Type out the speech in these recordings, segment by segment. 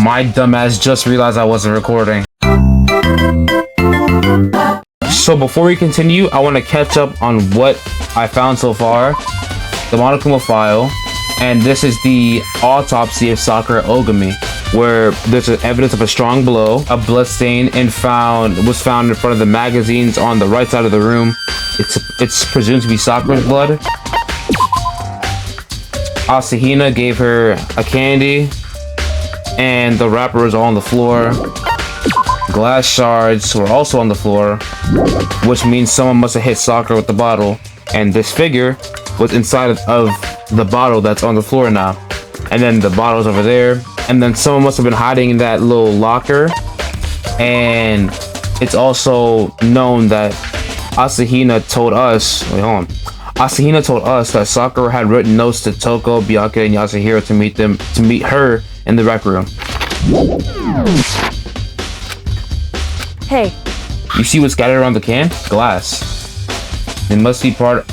My dumbass just realized I wasn't recording. So before we continue, I want to catch up on what I found so far. The Monokuma file, and this is the autopsy of Sakura Ogami, where there's evidence of a strong blow, a blood stain, and was found in front of the magazines on the right side of the room. It's presumed to be Sakura's blood. Asahina gave her a candy, and the wrapper was all on the floor. Glass shards were also on the floor, which means someone must have hit Sakura with the bottle, and this figure was inside of the bottle that's on the floor now. And then the bottle's over there, and then someone must have been hiding in that little locker. And it's also known that Asahina told us, Asahina told us that Sakura had written notes to Toko, Byakuya, and Yasuhiro to meet her in the rec room. Hey. You see what's scattered around the can? Glass. They must be parts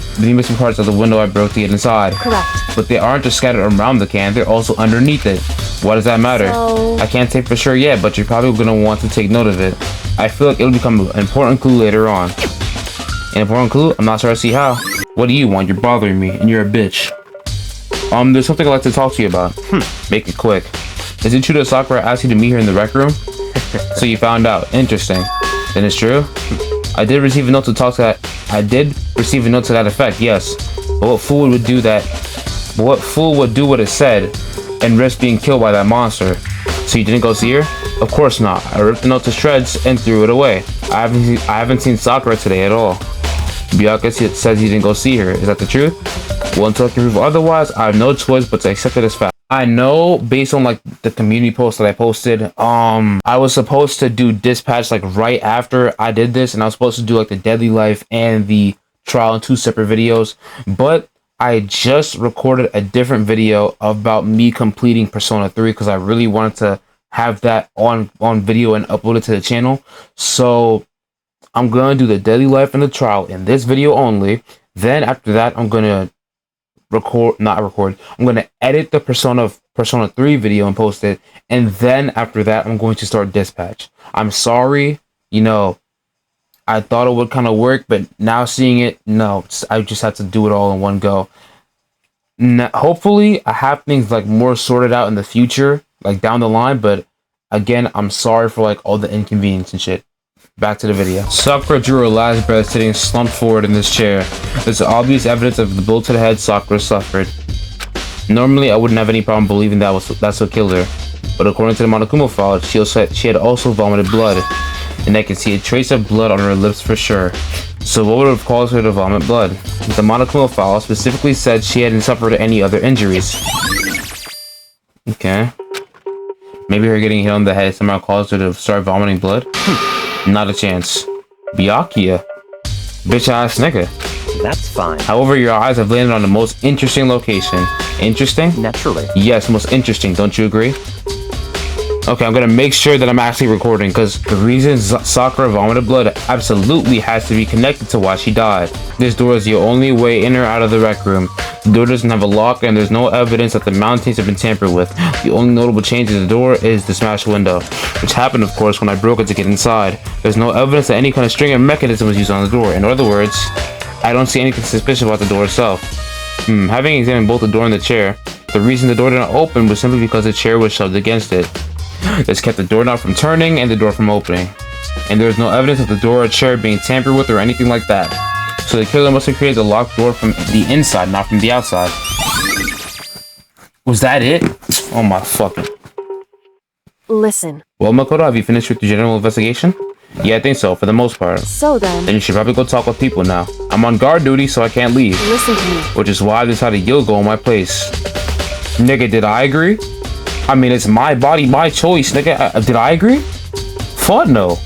of the window I broke to get inside. Correct. But they aren't just scattered around the can, they're also underneath it. Why does that matter? So... I can't say for sure yet, but you're probably gonna want to take note of it. I feel like it'll become an important clue later on. An important clue? I'm not sure I see how. What do you want? You're bothering me, and you're a bitch. There's something I'd like to talk to you about. Make it quick. Is it true that Sakura asked you to meet her in the rec room? So you found out. Interesting. Then it's true? I did receive a note to talk to that. I did receive a note to that effect, yes. But what fool would do that? What fool would do what it said and risk being killed by that monster? So you didn't go see her? Of course not. I ripped the note to shreds and threw it away. I haven't seen Sakura today at all. Byakuya says he didn't go see her. Is that the truth? Well, until I can prove otherwise, I have no choice but to accept it as fact. I know, based on like the community post that I posted, I was supposed to do dispatch like right after I did this, and I was supposed to do like the Deadly Life and the trial in 2 separate videos, but I just recorded a different video about me completing Persona 3 because I really wanted to have that on video and upload it to the channel. So I'm gonna do the Deadly Life and the trial in this video only. Then after that, I'm gonna I'm gonna edit the Persona 3 video and post it, and then after that I'm going to start dispatch. I'm sorry, you know, I thought it would kind of work, but now seeing it, no, I just had to do it all in one go. Now, hopefully I have things like more sorted out in the future, like down the line, but again, I'm sorry for like all the inconvenience and shit. Back to the video. Sakura drew her last breath sitting slumped forward in this chair. There's obvious evidence of the blow to the head Sakura suffered. Normally, I wouldn't have any problem believing that's what killed her. But according to the Monokuma file, she had also vomited blood. And I can see a trace of blood on her lips for sure. So what would have caused her to vomit blood? The Monokuma file specifically said she hadn't suffered any other injuries. Okay. Maybe her getting hit on the head somehow caused her to start vomiting blood? Not a chance. Byakuya. Bitch ass nigga. That's fine. However, your eyes have landed on the most interesting location. Interesting? Naturally. Yes, most interesting. Don't you agree? Okay, I'm gonna make sure that I'm actually recording, because the reason Sakura vomited blood absolutely has to be connected to why she died. This door is the only way in or out of the rec room. The door doesn't have a lock, and there's no evidence that the mountings have been tampered with. The only notable change in the door is the smashed window, which happened, of course, when I broke it to get inside. There's no evidence that any kind of string or mechanism was used on the door. In other words, I don't see anything suspicious about the door itself. Having examined both the door and the chair, the reason the door didn't open was simply because the chair was shoved against it. This kept the doorknob from turning and the door from opening. And there is no evidence of the door or chair being tampered with or anything like that. So the killer must have created the locked door from the inside, not from the outside. Was that it? Oh my fucking... Listen. Well, Makoto, have you finished with your general investigation? Yeah, I think so, for the most part. So then you should probably go talk with people now. I'm on guard duty, so I can't leave. Listen to me. Which is why I decided you'll go in my place. Nigga, did I agree? I mean, it's my body, my choice, nigga. Did I agree? Fuck no.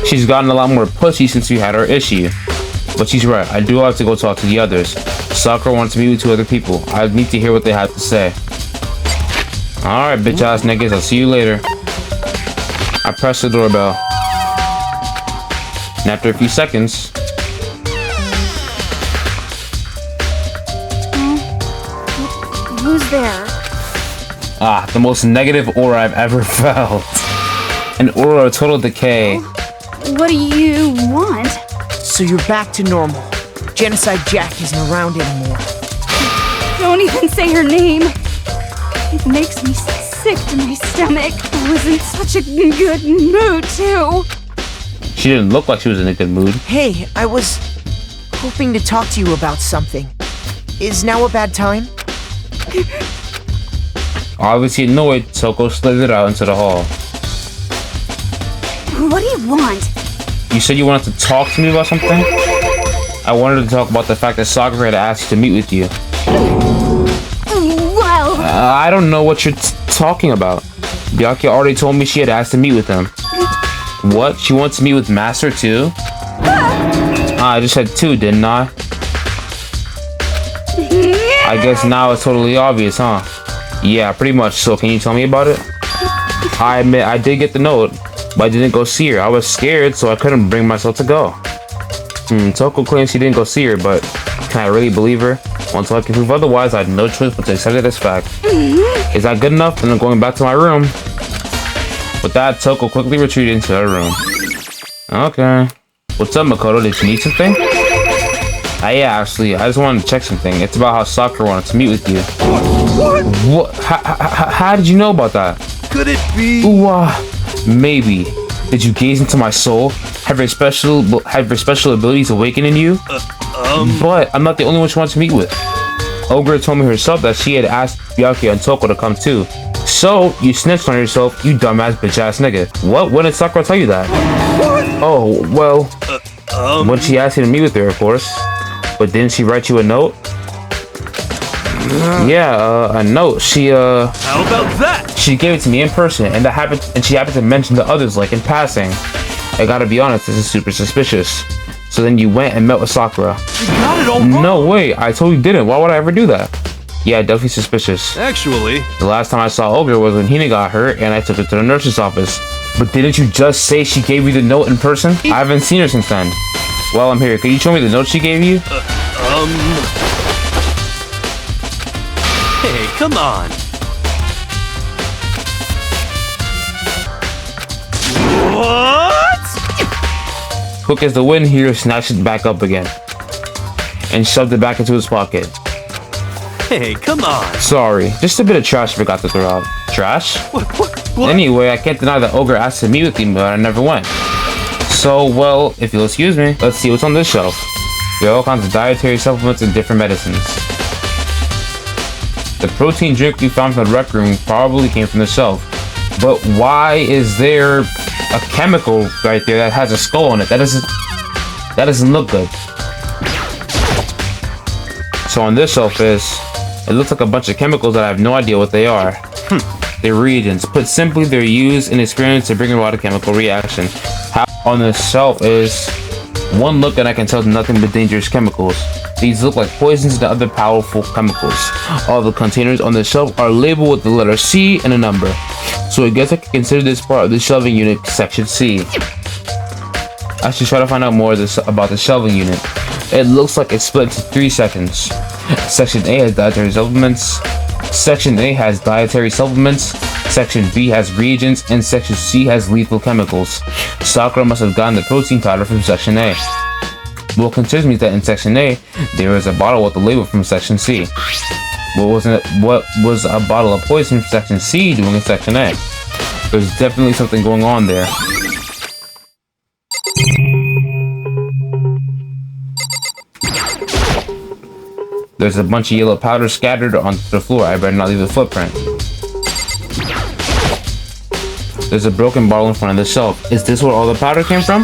She's gotten a lot more pussy since we had our issue. But she's right, I do have to go talk to the others. Sakura wants to meet with 2 other people. I need to hear what they have to say. Alright, bitch ass niggas, I'll see you later. I press the doorbell. And after a few seconds... Who's there? Ah, the most negative aura I've ever felt. An aura of total decay. What do you want? So you're back to normal. Genocide Jack isn't around anymore. Don't even say her name. It makes me sick to my stomach. I was in such a good mood, too. She didn't look like she was in a good mood. Hey, I was hoping to talk to you about something. Is now a bad time? Obviously annoyed, Toko slithered out into the hall. What do you want? You said you wanted to talk to me about something? I wanted to talk about the fact that Sakura had asked you to meet with you. Well... I don't know what you're talking about. Byakuya already told me she had asked to meet with him. What? She wants to meet with Master too? I just said two, didn't I? I guess now it's totally obvious, huh? Yeah, pretty much. So can you tell me about it? I admit I did get the note, but I didn't go see her. I was scared, so I couldn't bring myself to go. Toko claims she didn't go see her, but can I really believe her? Until I can prove otherwise, I had no choice but to accept it as fact. Is that good enough? Then I'm going back to my room. With that, Toko quickly retreated into her room. Okay. What's up, Makoto? Did you need something? Yeah, actually, I just wanted to check something. It's about how Sakura wanted to meet with you. What? How did you know about that? Could it be? Ooh, maybe. Did you gaze into my soul? Have your special abilities awakened in you? But I'm not the only one she wants to meet with. Ogre told me herself that she had asked Byakuya and Toko to come too. So, you snitched on yourself, you dumbass bitch-ass nigga. What? When did Sakura tell you that? Oh, well... when she asked you to meet with her, of course. But didn't she write you a note? Yeah, a note. How about that? She gave it to me in person, and she happened to mention the others, like, in passing. I gotta be honest, this is super suspicious. So then you went and met with Sakura. You got it all wrong. No way, I totally didn't. Why would I ever do that? Yeah, definitely suspicious. Actually, The last time I saw Ogre was when Hina got hurt, and I took her to the nurse's office. But didn't you just say she gave you the note in person? I haven't seen her since then. Well, I'm here. Can you show me the note she gave you? Hey, come on. What? Quick as the wind, Hiro snatched it back up again and shoved it back into his pocket. Hey, come on. Sorry, just a bit of trash I forgot to throw out. Trash? What? Anyway, I can't deny that Ogre asked to meet with me, but I never went. So, well, if you'll excuse me, let's see what's on this shelf. There are all kinds of dietary supplements and different medicines. The protein drink we found from the rec room probably came from the shelf. But why is there a chemical right there that has a skull on it? That doesn't look good. So on this shelf it looks like a bunch of chemicals that I have no idea what they are. They're reagents. Put simply, they're used in experiments to bring about a chemical reaction. On the shelf is one look and I can tell nothing but dangerous chemicals. These look like poisons and other powerful chemicals. All the containers on the shelf are labeled with the letter C and a number. So I guess I can consider this part of the shelving unit, section C. I should try to find out more about the shelving unit. It looks like it's split into 3 sections. Section A has dietary supplements. Section A has dietary supplements. Section B has reagents, and Section C has lethal chemicals. Sakura must have gotten the protein powder from Section A. What concerns me is that in Section A, there is a bottle with the label from Section C. What was a bottle of poison from Section C doing in Section A? There's definitely something going on there. There's a bunch of yellow powder scattered on the floor. I better not leave a footprint. There's a broken bottle in front of the shelf. Is this where all the powder came from?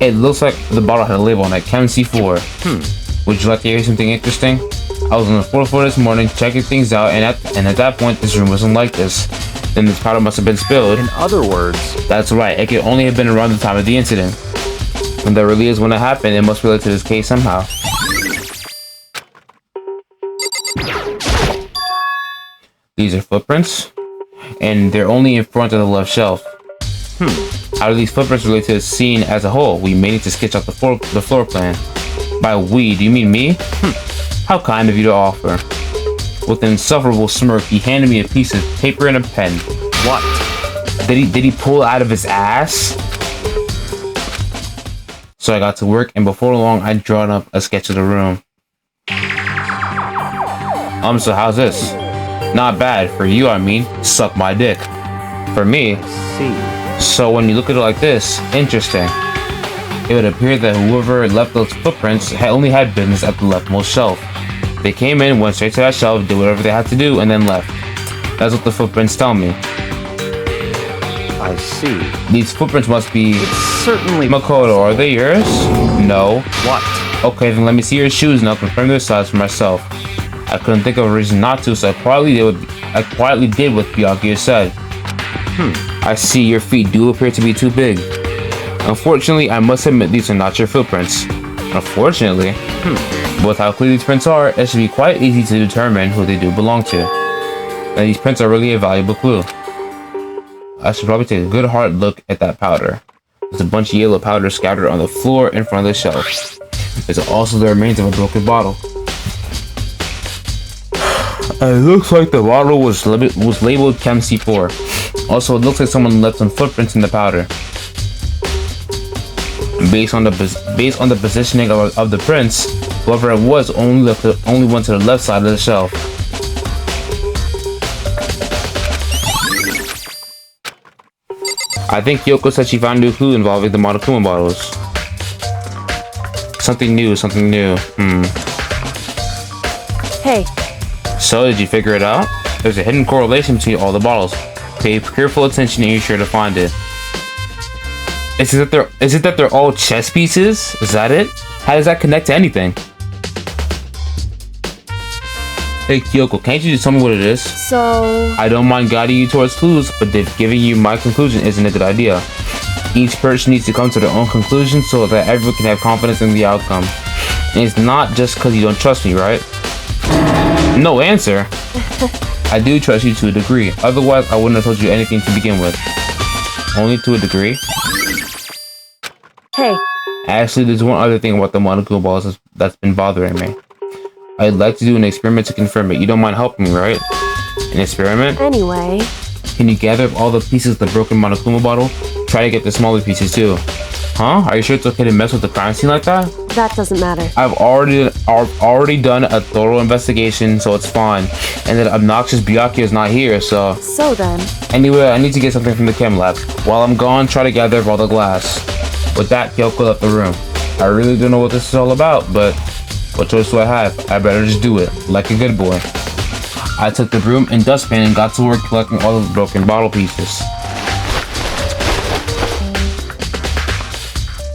It looks like the bottle had a label on it, Chem C4. Would you like to hear something interesting? I was on the 4th floor this morning checking things out, and at that point, this room wasn't like this. Then this powder must have been spilled. In other words, That's right, it could only have been around the time of the incident. When that really is when it happened, it must relate to this case somehow. These are footprints, and they're only in front of the left shelf. How do these footprints relate to the scene as a whole? We may need to sketch out the floor plan. By we, do you mean me? How kind of you to offer. With an insufferable smirk, he handed me a piece of paper and a pen. What? Did he pull it out of his ass? So I got to work, and before long, I'd drawn up a sketch of the room. So how's this? Not bad. For you, I mean. Suck my dick. For me. See. So when you look at it like this, interesting. It would appear that whoever left those footprints only had business at the leftmost shelf. They came in, went straight to that shelf, did whatever they had to do, and then left. That's what the footprints tell me. I see. These footprints must be... Certainly. Makoto, are they yours? No. What? Okay, then let me see your shoes and I'll confirm their size for myself. I couldn't think of a reason not to, so I quietly did what Byakuya said. I see your feet do appear to be too big. Unfortunately, I must admit these are not your footprints. Unfortunately? With how clear these prints are, it should be quite easy to determine who they do belong to. And these prints are really a valuable clue. I should probably take a good hard look at that powder. There's a bunch of yellow powder scattered on the floor in front of the shelf. There's also the remains of a broken bottle. It looks like the bottle was labeled Chem C4. Also, it looks like someone left some footprints in the powder. Based on the positioning of the prints, whoever it was only went to the left side of the shelf. I think Kyoko said she found a new clue involving the Monokuma bottles. Something new. Hey, So, did you figure it out? There's a hidden correlation between all the bottles. Pay careful attention and you're sure to find it. Is it that they're all chess pieces? Is that it? How does that connect to anything? Hey Kyoko, can't you just tell me what it is? so... I don't mind guiding you towards clues, but giving you my conclusion isn't a good idea. Each person needs to come to their own conclusion so that everyone can have confidence in the outcome. And it's not just because you don't trust me, right? No answer. I do trust you to a degree. Otherwise, I wouldn't have told you anything to begin with. Only to a degree. Hey, Actually, there's one other thing about the Monokuma balls that's been bothering me. I'd like to do an experiment to confirm it. You don't mind helping me, right? An experiment? anyway... Can you gather up all the pieces of the broken Monokuma bottle? Try to get the smaller pieces too. Huh? Are you sure it's okay to mess with the crime scene like that? That doesn't matter. I've already done a thorough investigation, so it's fine. And that obnoxious Byakuya is not here, so... So then... Anyway, I need to get something from the chem lab. While I'm gone, try to gather up all the glass. With that, Kyoko left the room. I really don't know what this is all about, but... What choice do I have? I better just do it, like a good boy. I took the broom and dustpan and got to work collecting all of the broken bottle pieces.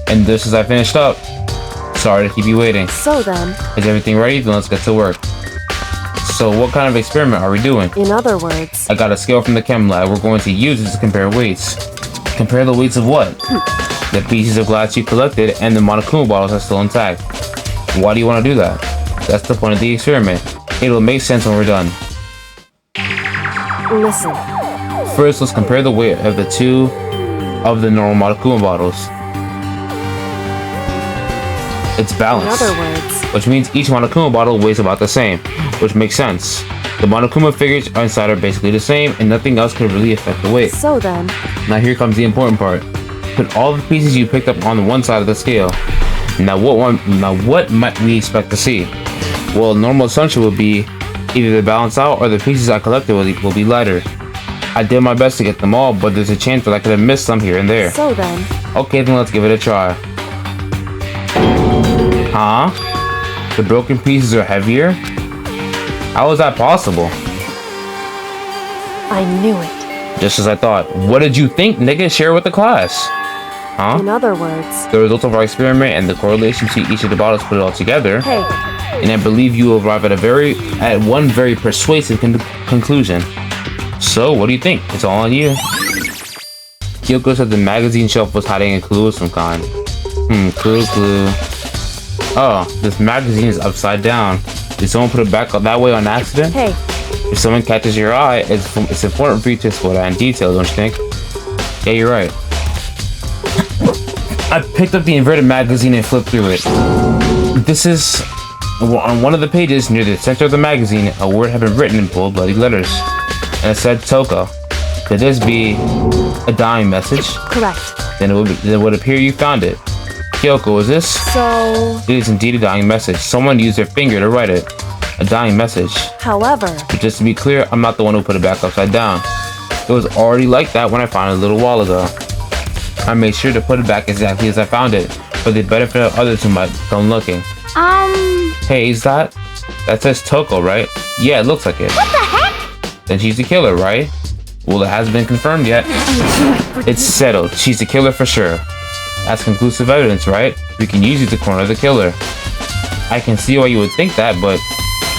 And just as I finished up, sorry to keep you waiting. So then... Is everything ready? Then let's get to work. So what kind of experiment are we doing? In other words... I got a scale from the chem lab. We're going to use it to compare weights. Compare the weights of what? The pieces of glass you collected and the Monokuma bottles are still intact. Why do you want to do that? That's the point of the experiment. It'll make sense when we're done. Listen. First, let's compare the weight of the normal Monokuma bottles. It's In balanced, other words... which means each Monokuma bottle weighs about the same, which makes sense. The Monokuma figures inside are basically the same, and nothing else could really affect the weight. So then... Now here comes the important part. Put all the pieces you picked up on the one side of the scale. Now what might we expect to see? Well, normal assumption would be either they balance out or the pieces I collected will be lighter. I did my best to get them all, but there's a chance that I could have missed some here and there. So then... Okay, then let's give it a try. Huh? The broken pieces are heavier? How is that possible? I knew it. Just as I thought. What did you think, nigga? Share with the class. Huh? In other words... The results of our experiment and the correlation between each of the bottles put it all together. Hey, And I believe you will arrive at one very persuasive conclusion. So, what do you think? It's all on you. Kyoko said the magazine shelf was hiding a clue of some kind. Clue. Oh, this magazine is upside down. Did someone put it back that way on accident? hey, If someone catches your eye, it's important for you to explore that in detail, don't you think? Yeah, you're right. I picked up the inverted magazine and flipped through it. This is On one of the pages near the center of the magazine, a word had been written in bold, bloody letters, and it said Toko. Could this be a dying message? Correct. Then it would appear you found it. Kyoko, is this? So, It is indeed a dying message. Someone used their finger to write it. A dying message. however, But just to be clear, I'm not the one who put it back upside down. It was already like that when I found it a little while ago. I made sure to put it back exactly as I found it, for the benefit of others who might come looking. Hey, is that says Toko, right? Yeah, it looks like it. What the heck? Then she's the killer, right? Well, it hasn't been confirmed yet. It's settled. She's the killer for sure. That's conclusive evidence, right? We can use it to corner the killer. I can see why you would think that, but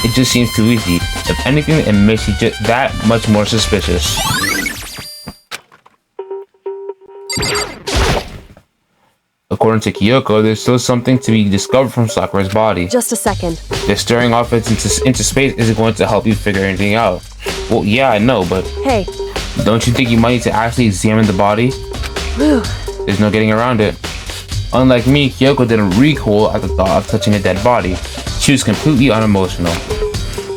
it just seems too easy. If anything, it makes you just that much more suspicious. According to Kyoko, there's still something to be discovered from Sakura's body. just a second. The staring off into space isn't going to help you figure anything out. Well, yeah, I know, but Hey, don't you think you might need to actually examine the body? whew, There's no getting around it. Unlike me, Kyoko didn't recoil at the thought of touching a dead body. She was completely unemotional.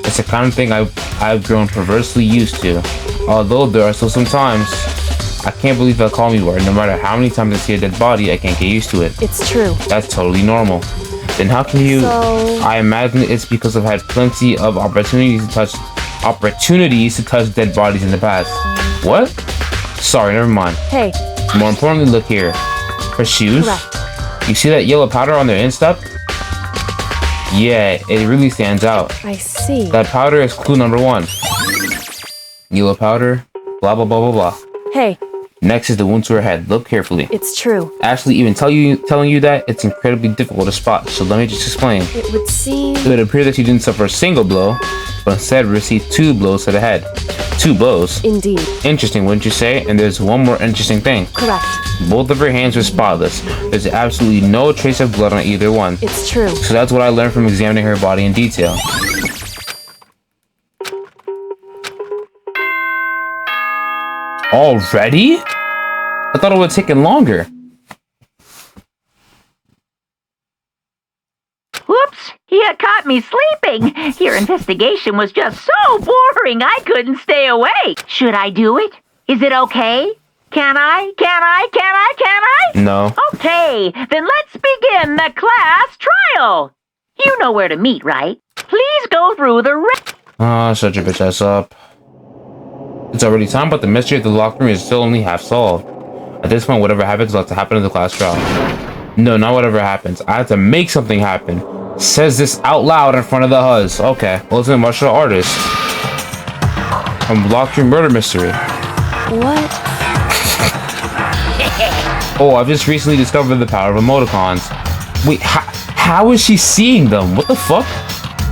It's the kind of thing I've grown perversely used to. Although there are still some times, I can't believe they'll call me weird. No matter how many times I see a dead body, I can't get used to it. it's true. That's totally normal. Then how can you... So- I imagine it's because I've had plenty of opportunities to touch dead bodies in the past. What? Sorry, never mind. Hey, More importantly, look here. Her shoes. correct. You see that yellow powder on their instep? Yeah, it really stands out. I see. That powder is clue number 1. Yellow powder, blah blah blah blah blah. Hey, Next is the wound to her head. Look carefully. it's true. Actually, even telling you that, it's incredibly difficult to spot, so let me just explain. It would seem... It would appear that you didn't suffer a single blow, but instead received 2 blows to the head. 2 blows. Indeed. Interesting, wouldn't you say? And there's one more interesting thing. Correct. Both of her hands were spotless. There's absolutely no trace of blood on either one. It's true. So that's what I learned from examining her body in detail. Already? I thought it would have taken longer. Whoops! You caught me sleeping. Your investigation was just so boring I couldn't stay awake. Should I do it? Is it okay? Can I? No. Okay, then let's begin the class trial. You know where to meet, right? Please go through the Shut your bitch ass up. It's already time, but the mystery of the locker room is still only half solved. At this point, whatever happens will have to happen in the class trial. No, not whatever happens. I have to make something happen. Says this out loud in front of the Huz. Okay, ultimate martial artist. From locker room murder mystery. What? Oh, I've just recently discovered the power of emoticons. Wait, how is she seeing them? What the fuck?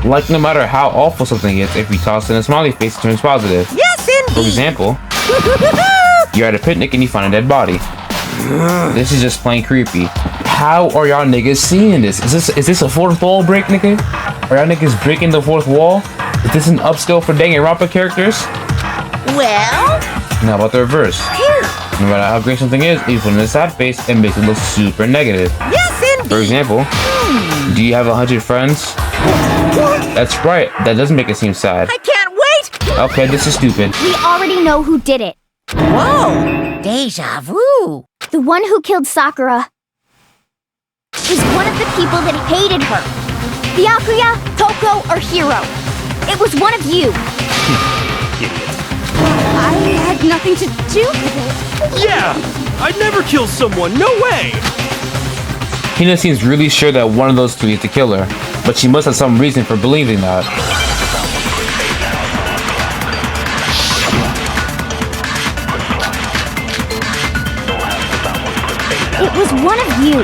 Like, no matter how awful something is, if you toss in a smiley face, it turns positive. Yes, For example, you're at a picnic and you find a dead body. This is just plain creepy. How are y'all niggas seeing this? Is this a fourth wall break, nigga? Are y'all niggas breaking the fourth wall? Is this an upscale for Danganronpa characters? Well, Now about the reverse. No matter how great something is, if you put in a sad face, it makes it look super negative. yes, indeed. For example, do you have 100 friends? That's right, that doesn't make it seem sad. I can't wait. Okay, this is stupid. We already know who did it. Whoa, deja vu. The one who killed Sakura is one of the people that hated her. Byakuya, Toko, or Hiro. It was one of you. I had nothing to do with it. Yeah! I'd never kill someone, no way! Hina seems really sure that one of those 2 is the killer, but she must have some reason for believing that. It was one of you.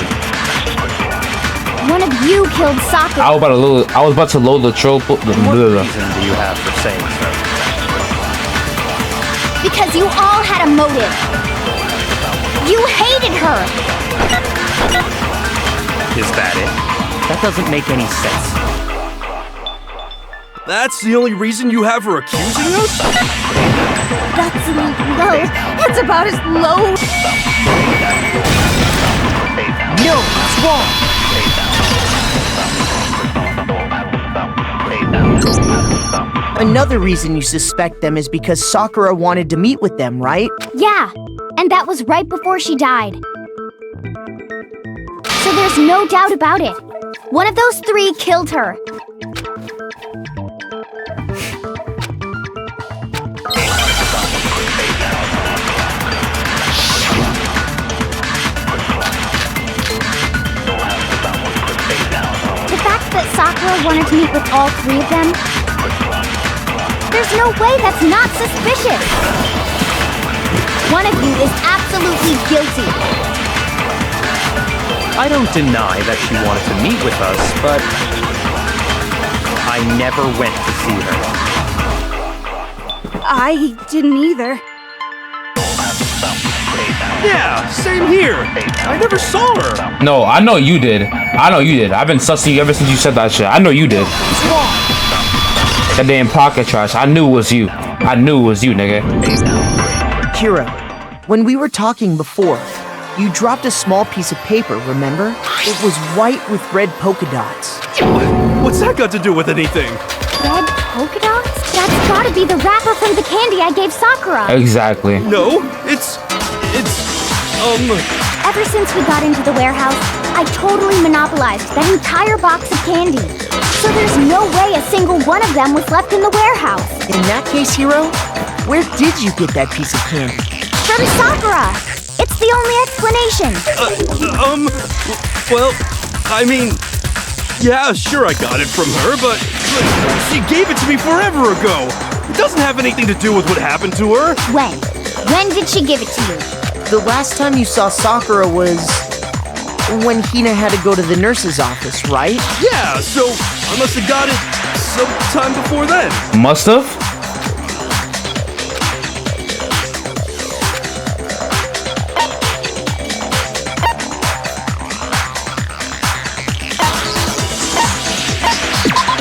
One of you killed Sakura. I was about to load the troll. What reason do you have for saying so? Because you all had a motive. You hated her. Is that it? That doesn't make any sense. That's the only reason you have her accusing us? That's low. That's about as low. No, it's wrong. Another reason you suspect them is because Sakura wanted to meet with them, right? Yeah, and that was right before she died. So there's no doubt about it. One of those three killed her. The fact that Sakura wanted to meet with all three of them, there's no way that's not suspicious. One of you is absolutely guilty. I don't deny that she wanted to meet with us, but I never went to see her. I didn't either. Yeah, same here. I never saw her. No, I know you did. I've been sussing you ever since you said that shit. I know you did. That damn pocket trash. I knew it was you. Nigga. Hiro, when we were talking before, you dropped a small piece of paper, remember? It was white with red polka dots. What's that got to do with anything? Red polka dots? That's gotta be the wrapper from the candy I gave Sakura. Exactly. No, it's Ever since we got into the warehouse, I totally monopolized that entire box of candy. So there's no way a single one of them was left in the warehouse. In that case, Hiro, where did you get that piece of candy? From Sakura. It's the only explanation. well, I mean, yeah, sure I got it from her, but she gave it to me forever ago. It doesn't have anything to do with what happened to her. When? When did she give it to you? The last time you saw Sakura was when Hina had to go to the nurse's office, right? Yeah, so I must have got it sometime before then. Must have?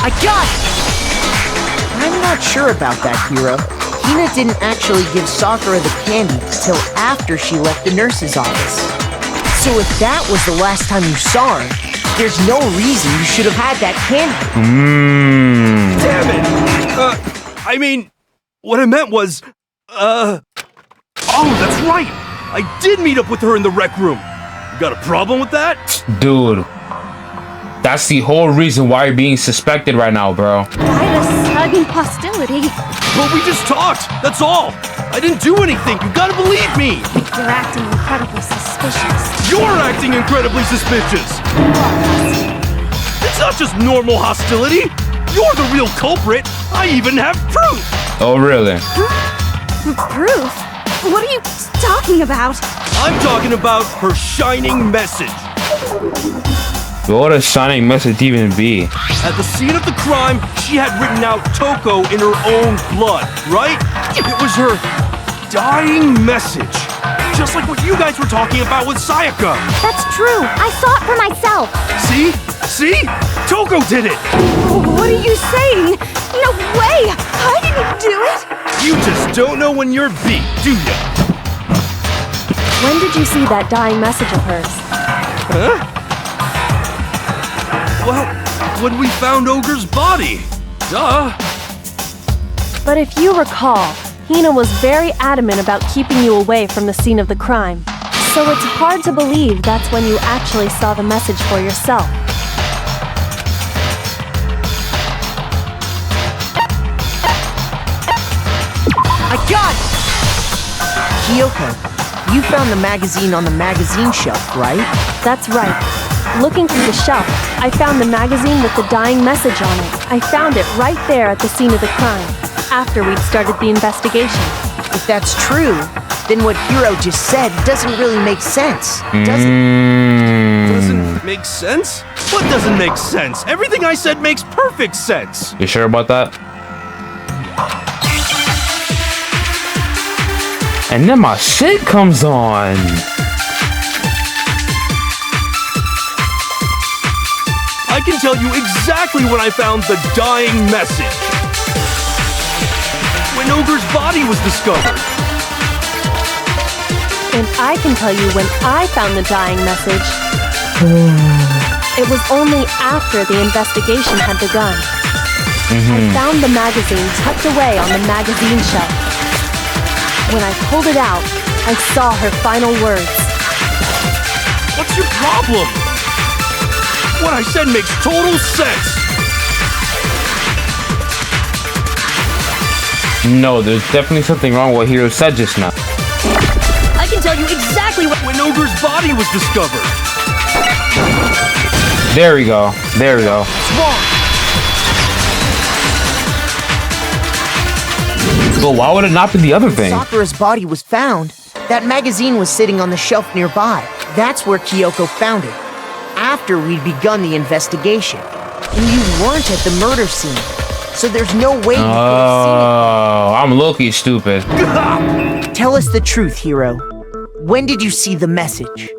I got it! I'm not sure about that, Hiro. Hina didn't actually give Sakura the candy till after she left the nurse's office. So if that was the last time you saw her, there's no reason you should have had that candy. Damn it! I mean, what I meant was, oh, that's right! I did meet up with her in the rec room. You got a problem with that? Dude. That's the whole reason why you're being suspected right now, bro. Why the sudden hostility? Well, we just talked, that's all. I didn't do anything, you gotta believe me. You're acting incredibly suspicious. You're acting incredibly suspicious. It's not just normal hostility. You're the real culprit. I even have proof. Oh, really? Proof? What are you talking about? I'm talking about her shining message. What would a shining message even be? At the scene of the crime, she had written out Toko in her own blood, right? It was her dying message. Just like what you guys were talking about with Sayaka. That's true. I saw it for myself. See? See? Toko did it! What are you saying? No way! I didn't do it! You just don't know when you're beat, do ya? When did you see that dying message of hers? Huh? Well, when we found Ogre's body. Duh. But if you recall, Hina was very adamant about keeping you away from the scene of the crime. So it's hard to believe that's when you actually saw the message for yourself. I got it! Kyoko, you found the magazine on the magazine shelf, right? That's right. Looking through the shelf, I found the magazine with the dying message on it. I found it right there at the scene of the crime, after we'd started the investigation. If that's true, then what Hiro just said doesn't really make sense, does it? Doesn't make sense? What doesn't make sense? Everything I said makes perfect sense. You sure about that? And then my shit comes on. I can tell you exactly when I found the dying message. When Ogre's body was discovered. And I can tell you when I found the dying message. It was only after the investigation had begun. I found the magazine tucked away on the magazine shelf. When I pulled it out, I saw her final words. What's your problem? What I said makes total sense. No, there's definitely something wrong with what Hiro said just now. I can tell you exactly what. When Ogre's body was discovered. There we go. There we go. What's wrong? But why would it not be the other thing? Sakura's body was found. That magazine was sitting on the shelf nearby. That's where Kyoko found it. After we'd begun the investigation. And you weren't at the murder scene. So there's no way you could have seen Oh, I'm low-key stupid. it. Tell us the truth, Hiro. When did you see the message?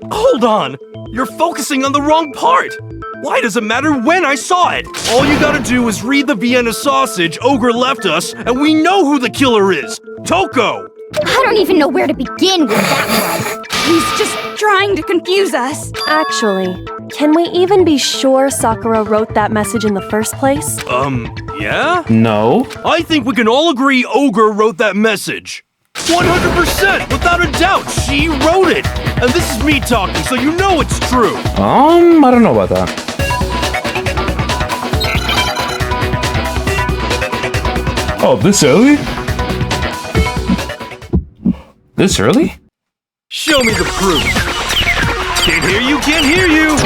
Hold on. You're focusing on the wrong part. Why does it matter when I saw it? All you gotta do is read the Vienna sausage Ogre left us, and we know who the killer is. Toko! I don't even know where to begin with that one. He's just trying to confuse us. Actually, can we even be sure Sakura wrote that message in the first place? Yeah? No. I think we can all agree Ogre wrote that message. 100%, without a doubt, she wrote it. And this is me talking, so you know it's true. I don't know about that. Oh, this early? This early? Show me the proof. Can't hear you, can't hear you.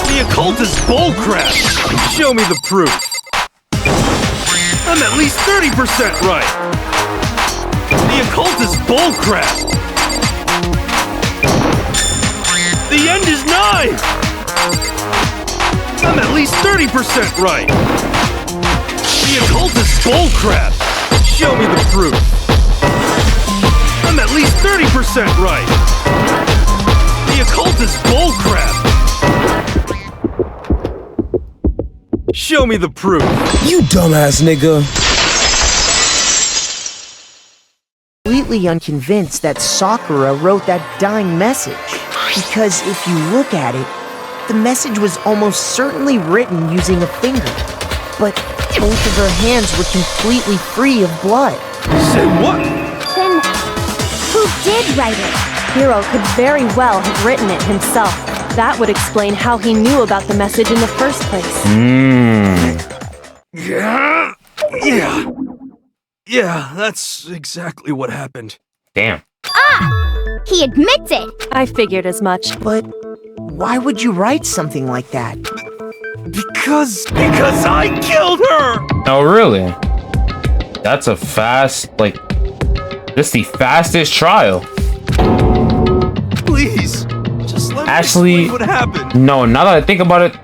The occult is bullcrap. Show me the proof. I'm at least 30% right. The occult is bullcrap. The end is nigh. I'm at least 30% right. The occult is bullcrap. Show me the proof. I'm at least 30% right. The occult is bullcrap. Show me the proof. You dumbass nigga. Completely unconvinced that Sakura wrote that dying message. Because if you look at it, the message was almost certainly written using a finger. But both of her hands were completely free of blood. Say what? Then, who did write it? Hiro could very well have written it himself. That would explain how he knew about the message in the first place. Yeah, that's exactly what happened. Damn. He admits it! I figured as much. But why would you write something like that? Because I killed her! Oh, really? That's a fast, this is the fastest trial. Please, just let me Actually, explain what happened. No, now that I think about it,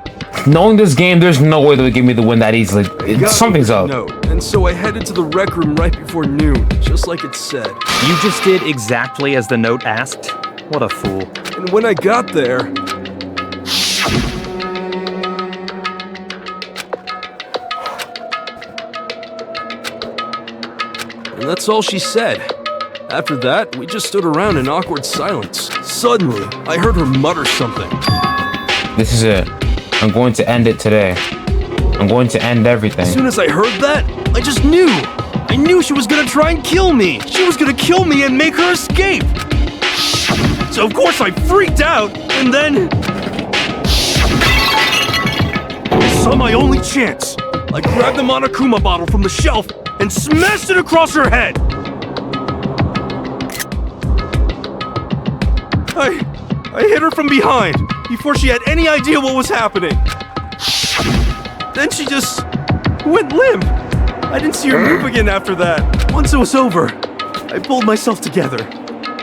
knowing this game, there's no way they would give me the win that easily. Something's up. No, and so I headed to the rec room right before noon, just like it said. You just did exactly as the note asked? What a fool. And when I got there... And that's all she said. After that, we just stood around in awkward silence. Suddenly, I heard her mutter something. This is it. I'm going to end it today. I'm going to end everything. As soon as I heard that, I just knew. I knew she was gonna try and kill me. She was gonna kill me and make her escape. So of course I freaked out, and then... I saw my only chance. I grabbed the Monokuma bottle from the shelf and smashed it across her head. I hit her from behind before she had any idea what was happening. Then she just went limp. I didn't see her move again after that. Once it was over, I pulled myself together.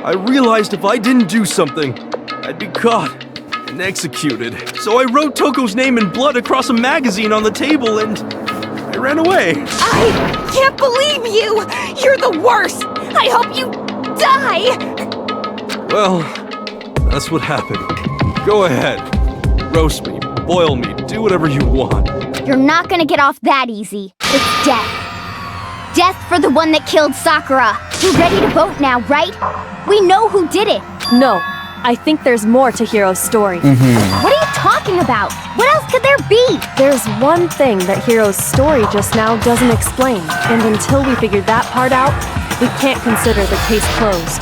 I realized if I didn't do something, I'd be caught and executed. So I wrote Toko's name in blood across a magazine on the table and I ran away. I can't believe you! You're the worst! I hope you die! Well, that's what happened. Go ahead. Roast me, boil me, do whatever you want. You're not gonna get off that easy. It's death. Death for the one that killed Sakura. You're ready to vote now, right? We know who did it. No, I think there's more to Hiro's story. What are you talking about? What else could there be? There's one thing that Hiro's story just now doesn't explain, and until we figure that part out, we can't consider the case closed.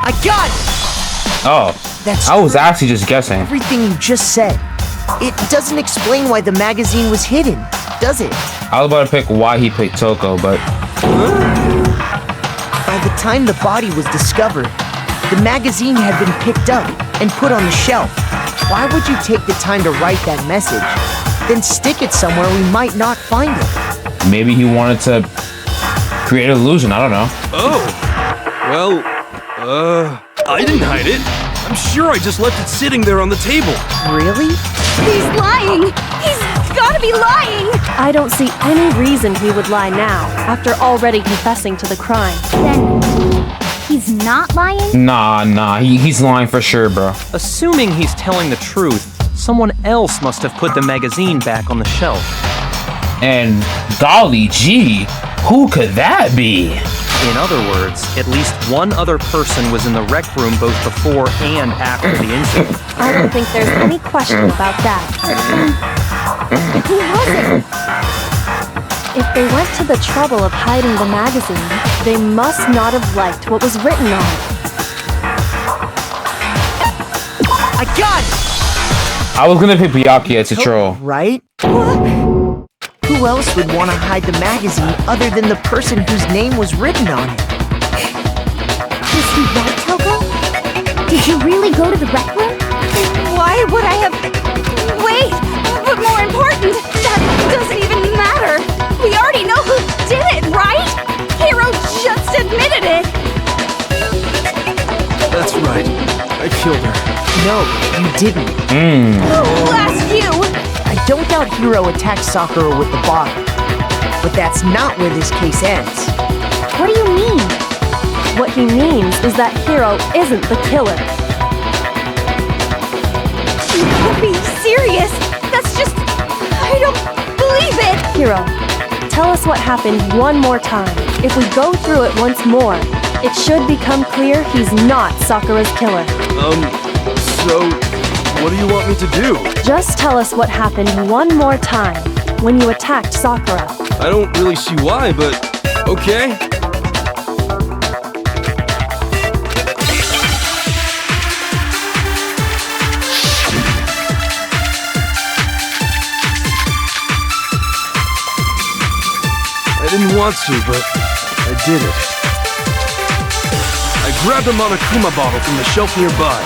I got it! Oh, That's I was actually just guessing. everything you just said. It doesn't explain why the magazine was hidden, does it? I was about to pick why he picked Toko, but By the time the body was discovered, the magazine had been picked up and put on the shelf. Why would you take the time to write that message, then stick it somewhere we might not find it? maybe he wanted to create an illusion. I don't know. Oh, well, I didn't hide it. I'm sure I just left it sitting there on the table. Really? He's lying! He's gotta be lying! I don't see any reason he would lie now, after already confessing to the crime. Then he's not lying? Nah, he's lying for sure, bro. Assuming he's telling the truth, someone else must have put the magazine back on the shelf. And golly gee, who could that be? In other words, at least one other person was in the rec room both before and after the incident. I don't think there's any question about that. Who was it? If they went to the trouble of hiding the magazine, they must not have liked what was written on it. I got it! I was gonna pick Byakuya as a troll. Right? Who else would want to hide the magazine other than the person whose name was written on it? Is he right, Toko? Did you really go to the rec room? Why would I have... Wait! But more important, that doesn't even matter! We already know who did it, right? Hiro just admitted it! That's right. I killed her. No, you didn't. Who asked you? I don't doubt Hiro attacked Sakura with the bottle. But that's not where this case ends. What do you mean? What he means is that Hiro isn't the killer. You can't be serious! That's just... I don't believe it! Hiro, tell us what happened one more time. If we go through it once more, it should become clear he's not Sakura's killer. So, what do you want me to do? Just tell us what happened one more time when you attacked Sakura. I don't really see why, but okay. I didn't want to, but I did it. I grabbed a Monokuma bottle from the shelf nearby.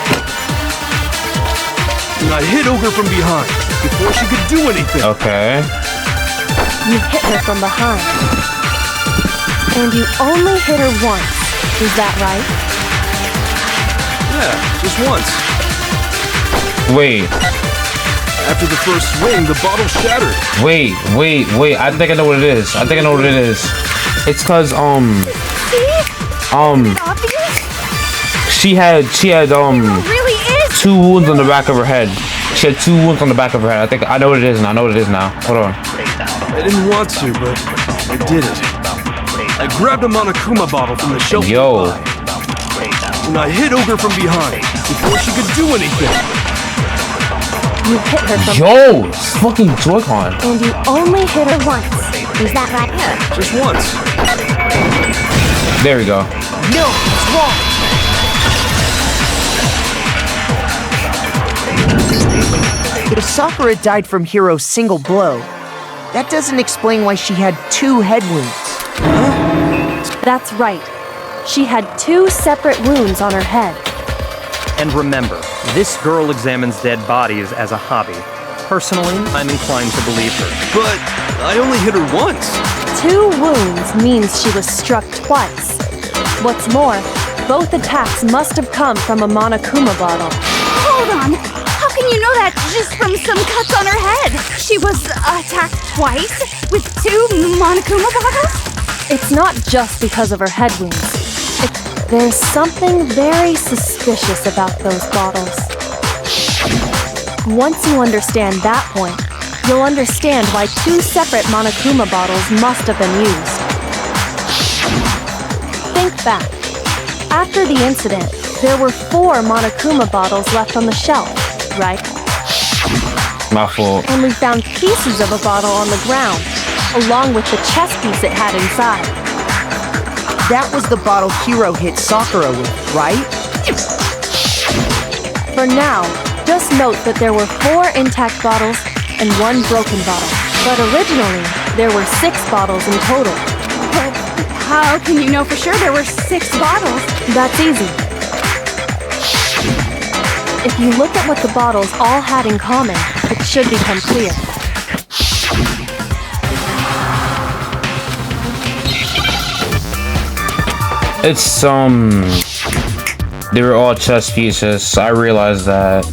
And I hit Ogre from behind before she could do anything. Okay. You hit her from behind. And you only hit her once. Is that right? Yeah, just once. Wait. After the first swing, the bottle shattered. Wait. I think I know what it is. It's cause Obvious? she had Really is! 2 wounds on the back of her head. She had 2 wounds on the back of her head. I think I know what it is now. Hold on. I didn't want to, but I did it. I grabbed a Monokuma bottle from the shelf Yo. nearby. And I hit Ogre from behind before she could do anything. You hit her from Yo, it's fucking Joy-Con. and you only hit her once. Is that right? Just once. There we go. No, it's wrong. If Sakura died from Hiro's single blow, that doesn't explain why she had 2 head wounds. That's right. She had 2 separate wounds on her head. And remember, this girl examines dead bodies as a hobby. Personally, I'm inclined to believe her. But I only hit her once. 2 wounds means she was struck twice. What's more, both attacks must have come from a Monokuma bottle. Hold on! How can you know that just from some cuts on her head? She was attacked twice with 2 Monokuma bottles? It's not just because of her head wounds. There's something very suspicious about those bottles. Once you understand that point, you'll understand why 2 separate Monokuma bottles must have been used. back. After the incident, there were 4 Monokuma bottles left on the shelf, right? My fault. And we found pieces of a bottle on the ground, along with the chess piece it had inside. That was the bottle Hiro hit Sakura with, right? For now, just note that there were 4 intact bottles and 1 broken bottle. But originally, there were 6 bottles in total. But how can you know for sure there were 6 bottles? That's easy. If you look at what the bottles all had in common, it should become clear. It's they were all chess pieces. I realized that.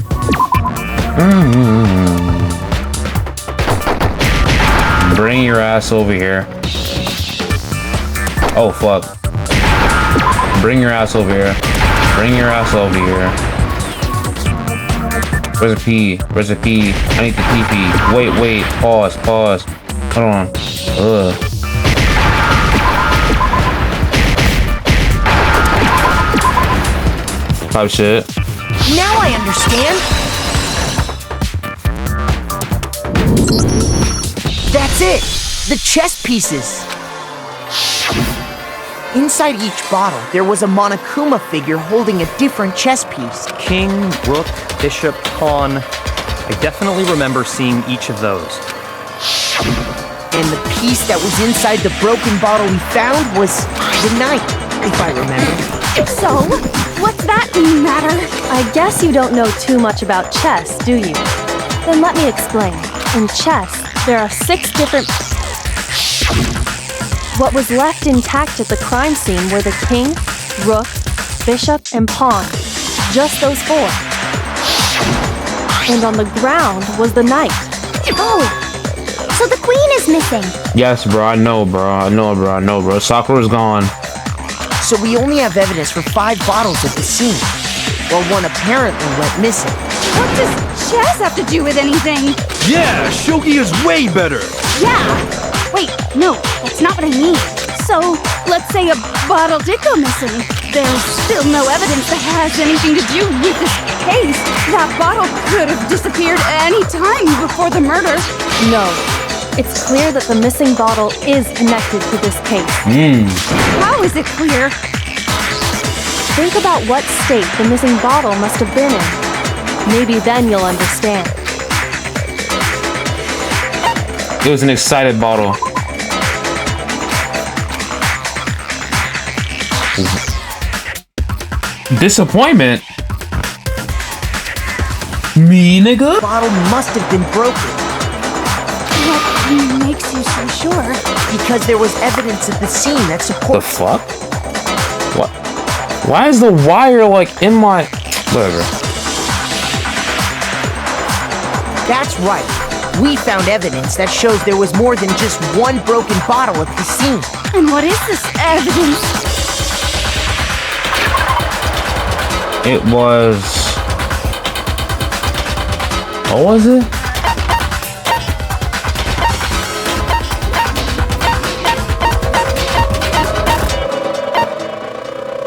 Bring your ass over here. Oh fuck. Bring your ass over here. Bring your ass over here. Where's the P? Where's the P? I need the PP. Wait. Pause. Hold on. Ugh. Oh shit. Now I understand. That's it. The chess pieces. Inside each bottle, there was a Monokuma figure holding a different chess piece. King, rook, bishop, pawn. I definitely remember seeing each of those. And the piece that was inside the broken bottle we found was the knight, if I remember. So, what's that matter? I guess you don't know too much about chess, do you? Then let me explain. In chess, there are 6 different... What was left intact at the crime scene were the king, rook, bishop, and pawn. Just those 4. And on the ground was the knight. Oh, so the queen is missing. Yes, bro. I know, bro. Sakura's gone. So we only have evidence for 5 bottles at the scene, while one apparently went missing. What does chess have to do with anything? Yeah, shogi is way better. Yeah. Wait, no, that's not what I mean. So, let's say a bottle did go missing. There's still no evidence that has anything to do with this case. That bottle could have disappeared any time before the murder. No. It's clear that the missing bottle is connected to this case. How is it clear? Think about what state the missing bottle must have been in. Maybe then you'll understand. It was an excited bottle. Disappointment? Me, nigga? The bottle must have been broken. What makes you so sure? Because there was evidence at the scene that The supports... fuck? What? Why is the wire like in my... Whatever. That's right. We found evidence that shows there was more than just one broken bottle at the scene. And what is this evidence? It was... What was it?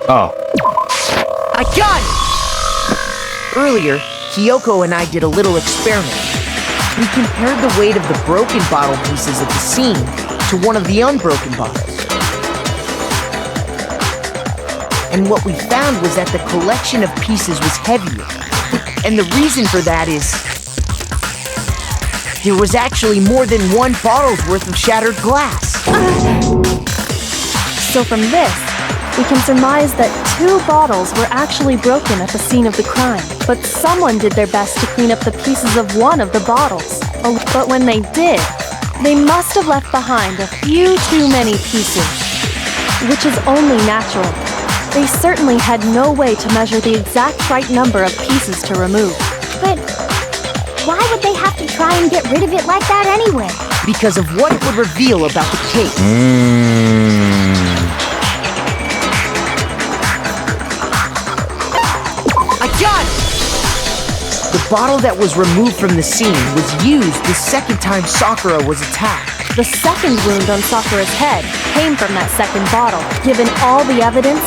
Oh. I got it! Earlier, Kyoko and I did a little experiment. We compared the weight of the broken bottle pieces at the scene to one of the unbroken bottles. And what we found was that the collection of pieces was heavier. And the reason for that is... there was actually more than one bottle's worth of shattered glass. So from this, we can surmise that 2 bottles were actually broken at the scene of the crime. But someone did their best to clean up the pieces of one of the bottles. But when they did, they must have left behind a few too many pieces. Which is only natural. They certainly had no way to measure the exact right number of pieces to remove. But why would they have to try and get rid of it like that anyway? Because of what it would reveal about the case. I got it! The bottle that was removed from the scene was used the second time Sakura was attacked. The second wound on Sakura's head came from that second bottle. Given all the evidence,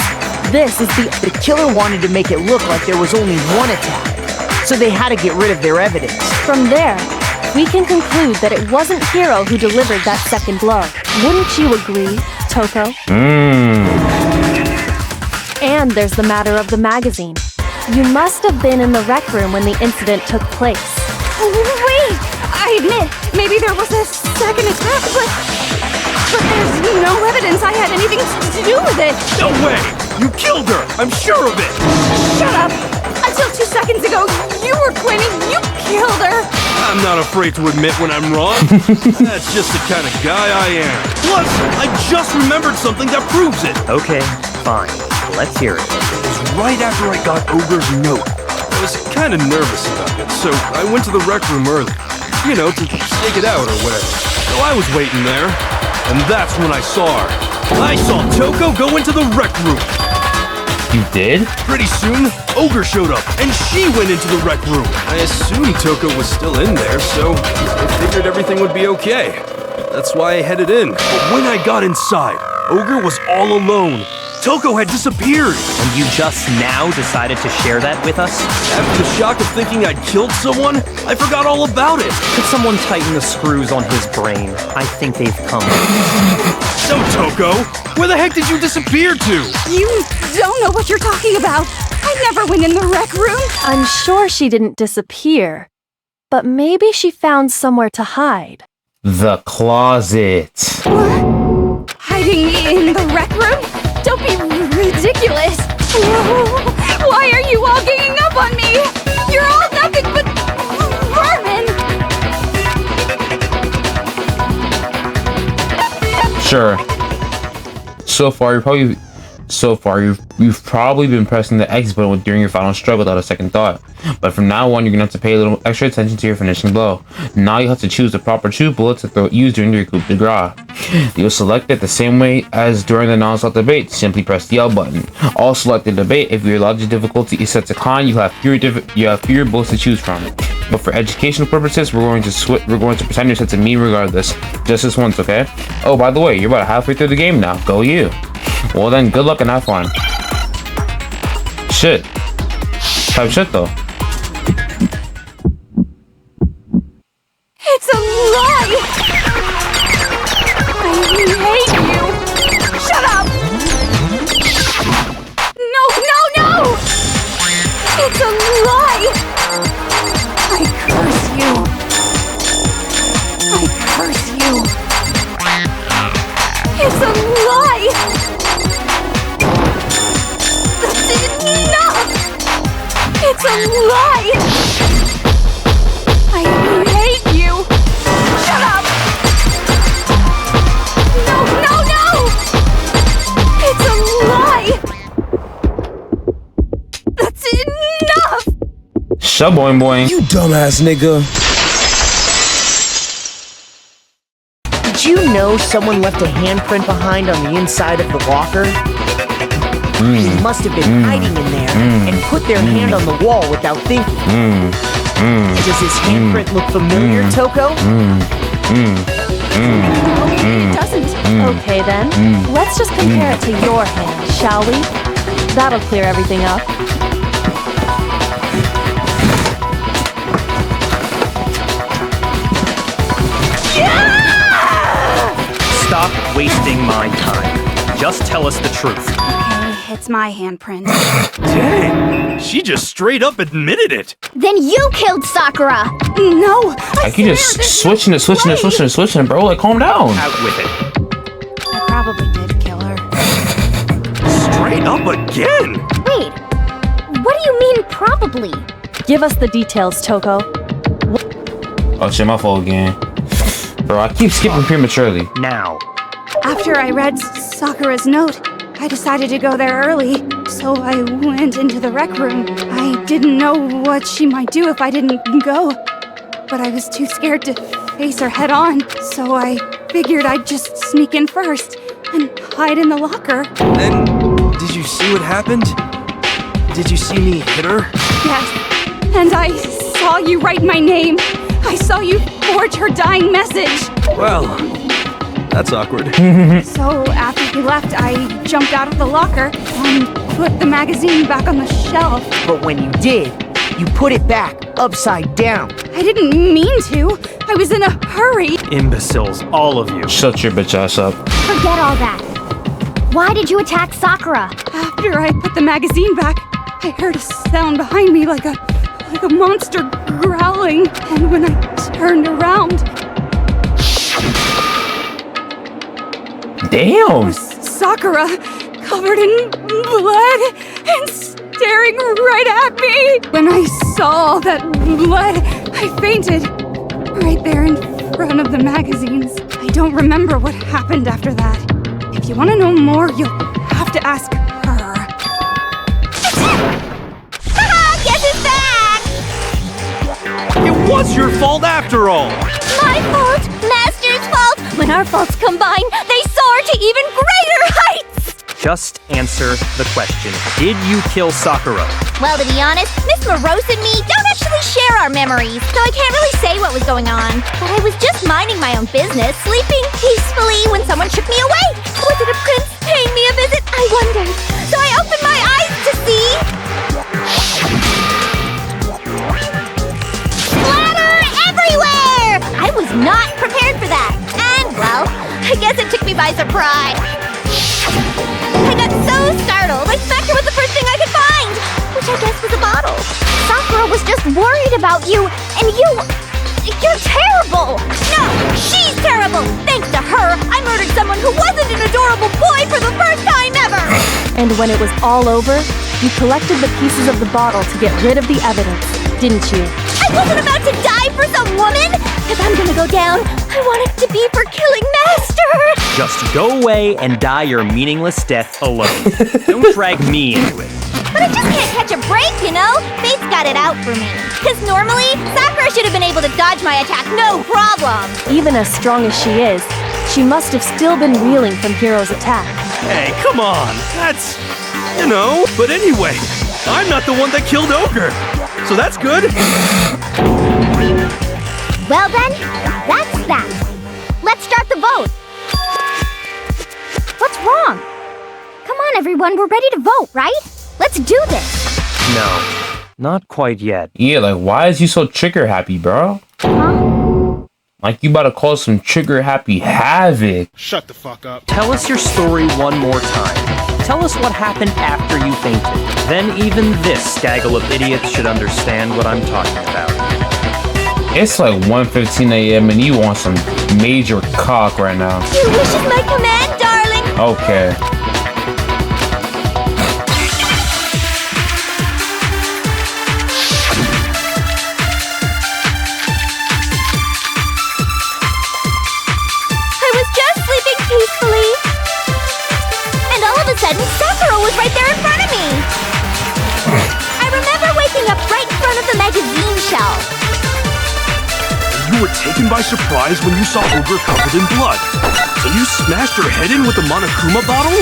this is The killer wanted to make it look like there was only one attack, so they had to get rid of their evidence. From there, we can conclude that it wasn't Hiro who delivered that second blow. Wouldn't you agree, Toko? And there's the matter of the magazine. You must have been in the rec room when the incident took place. Wait! I admit, maybe there was a second attack, but there's no evidence I had anything to do with it. No way! You killed her! I'm sure of it! Shut up! Until 2 seconds ago, you were claiming you killed her. I'm not afraid to admit when I'm wrong. That's just the kind of guy I am. Plus, I just remembered something that proves it. Okay, fine. Let's hear it. It was right after I got Ogre's note. I was kind of nervous about it, so I went to the rec room early. You know, to stake it out or whatever. So I was waiting there, and that's when I saw her. I saw Toko go into the rec room. You did? Pretty soon, Ogre showed up, and she went into the rec room. I assumed Toko was still in there, so I figured everything would be okay. That's why I headed in. But when I got inside, Ogre was all alone. Toko had disappeared. And you just now decided to share that with us? After the shock of thinking I'd killed someone, I forgot all about it. Could someone tighten the screws on his brain? I think they've come. So, Toko, where the heck did you disappear to? You don't know what you're talking about. I never went in the rec room. I'm sure she didn't disappear, but maybe she found somewhere to hide. The closet. What? Hiding in the rec room? Don't be ridiculous. Why are you all ganging up on me? You're all nothing but vermin. Sure. So far, you've probably been pressing the X button during your final struggle without a second thought. But from now on, you're gonna have to pay a little extra attention to your finishing blow. Now you have to choose the proper 2 bullets to use during your coup de grace. You'll select it the same way as during the non-select debate. Simply press the L button. All selected debate. If your logic difficulty is set to con, you have fewer bullets to choose from. But for educational purposes, we're going to pretend you're set to me regardless. Just this once, okay? Oh, by the way, you're about halfway through the game now. Go you. Well then, good luck and have fun. Shit. Type shit though. It's a lie. I hate you. Shut up. No. It's a lie. I curse you. It's a lie. That's enough. It's a lie. I hate you. Shut up. No. It's a lie. That's enough. Shut boing. You dumbass nigga. Did you know someone left a handprint behind on the inside of the locker? They must have been hiding in there and put their hand on the wall without thinking. Does his handprint look familiar, Toko? It doesn't. Okay then, let's just compare it to your hand, shall we? That'll clear everything up. Stop wasting my time. Just tell us the truth. Okay, it's my handprint. Dang, she just straight up admitted it. Then you killed Sakura! No, Like you just switching it, bro. Like calm down. Out with it. I probably did kill her. Straight up again. Wait, what do you mean probably? Give us the details, Toko. Oh shit, my fault again. Bro, I keep skipping prematurely. Now. After I read Sakura's note, I decided to go there early, so I went into the rec room. I didn't know what she might do if I didn't go, but I was too scared to face her head on, so I figured I'd just sneak in first and hide in the locker. And did you see what happened? Did you see me hit her? Yes, and I saw you write my name. I saw you forge her dying message. Well, That's awkward. So after he left, I jumped out of the locker and put the magazine back on the shelf. But when you did, you put it back upside down. I didn't mean to. I was in a hurry. Imbeciles, all of you. Shut your bitch ass up. Forget all that. Why did you attack Sakura? After I put the magazine back, I heard a sound behind me like a monster growling. And when I turned around, Damn! Sakura, covered in blood and staring right at me. When I saw that blood, I fainted right there in front of the magazines. I don't remember what happened after that. If you want to know more, you'll have to ask her. Haha, guess who's back? It was your fault after all! My fault, Master's fault. When our faults combine, they soar to even greater heights. Just answer the question. Did you kill Sakura? Well, to be honest, Miss Morose and me don't actually share our memories, so I can't really say what was going on. But I was just minding my own business, sleeping peacefully when someone shook me awake. Was it a prince paying me a visit? I wondered. So I opened my eyes to see... splatter everywhere! I was not prepared for that. And, well, I guess it took me by surprise. I got so startled, I smacked her with the first thing I could find, which I guess was a bottle. Sakura was just worried about you, and you're terrible! No, she's terrible! Thanks to her, I murdered someone who wasn't an adorable boy for the first time ever! And when it was all over, you collected the pieces of the bottle to get rid of the evidence, didn't you? I wasn't about to die for some woman! If I'm gonna go down, I want it to be for killing Master! Just go away and die your meaningless death alone. Don't drag me into it. But I just can't catch a break, you know? Fate's got it out for me. Because normally, Sakura should have been able to dodge my attack, no problem! Even as strong as she is, she must have still been reeling from Hiro's attack. Hey, come on! That's... you know, but anyway, I'm not the one that killed Ogre! So that's good! Well then, that's that. Let's start the vote. What's wrong? Come on, everyone, we're ready to vote, right? Let's do this. No, not quite yet. Yeah, like, why is you so trigger happy, bro? Huh? Like, you about to cause some trigger happy havoc. Shut the fuck up. Tell us your story one more time. Tell us what happened after you fainted. Then even this gaggle of idiots should understand what I'm talking about. It's like 1:15 a.m. and you want some major cock right now. Your wish is my command, darling. Okay. I was just sleeping peacefully. And all of a sudden, Sakura was right there in front of me. I remember waking up right in front of the magazine shelf. You were taken by surprise when you saw Ogre covered in blood. So you smashed her head in with the Monokuma bottle?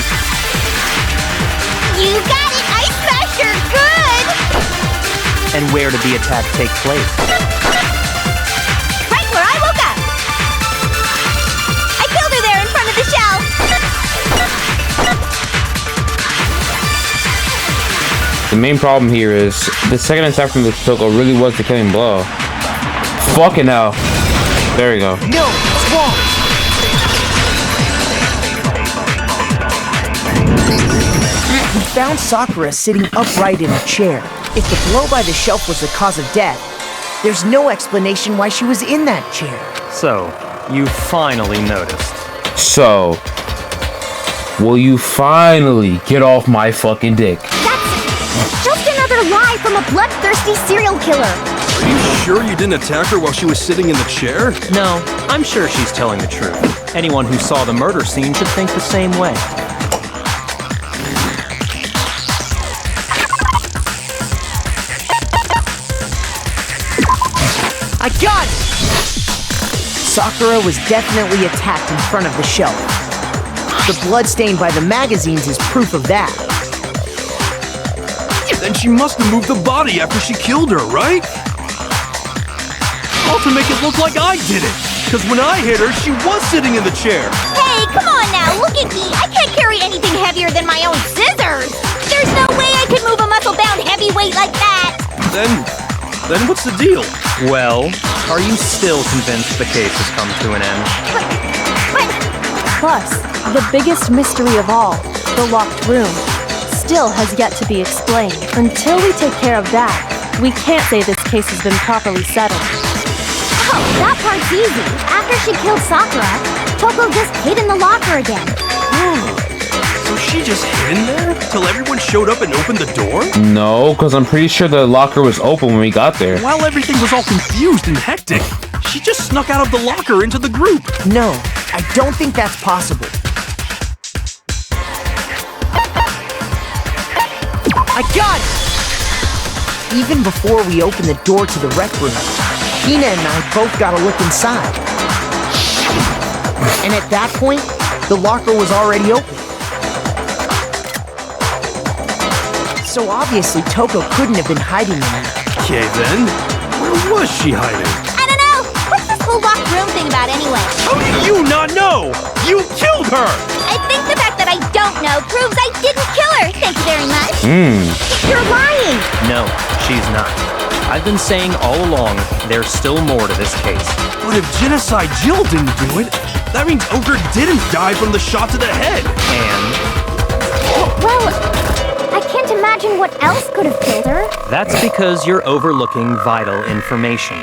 You got it! I smashed her good! And where did the attack take place? Right where I woke up! I killed her there in front of the shelf! The main problem here is the second attack from the Toko really was the killing blow. Fucking hell. There we go. No, it's wrong. We found Sakura sitting upright in a chair. If the blow by the shelf was the cause of death, there's no explanation why she was in that chair. So, you finally noticed. So, will you finally get off my fucking dick? That's just another lie from a bloodthirsty serial killer. Are you sure you didn't attack her while she was sitting in the chair? No, I'm sure she's telling the truth. Anyone who saw the murder scene should think the same way. I got it! Sakura was definitely attacked in front of the shelf. The blood stain by the magazines is proof of that. Then she must have moved the body after she killed her, right? all to make it look like I did it. Because when I hit her, she was sitting in the chair. Hey, come on now, look at me. I can't carry anything heavier than my own scissors. There's no way I could move a muscle-bound heavyweight like that. Then what's the deal? Well, are you still convinced the case has come to an end? But Plus, the biggest mystery of all, the locked room, still has yet to be explained. Until we take care of that, we can't say this case has been properly settled. oh, that part's easy. After she killed Sakura, Toko just hid in the locker again. So she just hid in there till everyone showed up and opened the door? No, because I'm pretty sure the locker was open when we got there. While everything was all confused and hectic, she just snuck out of the locker into the group. No, I don't think that's possible. I got it! Even before we opened the door to the rec room, Hina and I both got a look inside. And at that point, the locker was already open. So obviously Toko couldn't have been hiding in there. Okay then, where was she hiding? I don't know. What's this whole locked room thing about anyway? How do you not know? You killed her! I think the fact that I don't know proves I didn't kill her. Thank you very much. You're lying. No, she's not. I've been saying all along, there's still more to this case. But if Genocide Jill didn't do it, that means Ogre didn't die from the shot to the head. And Well, I can't imagine what else could have killed her. that's because you're overlooking vital information.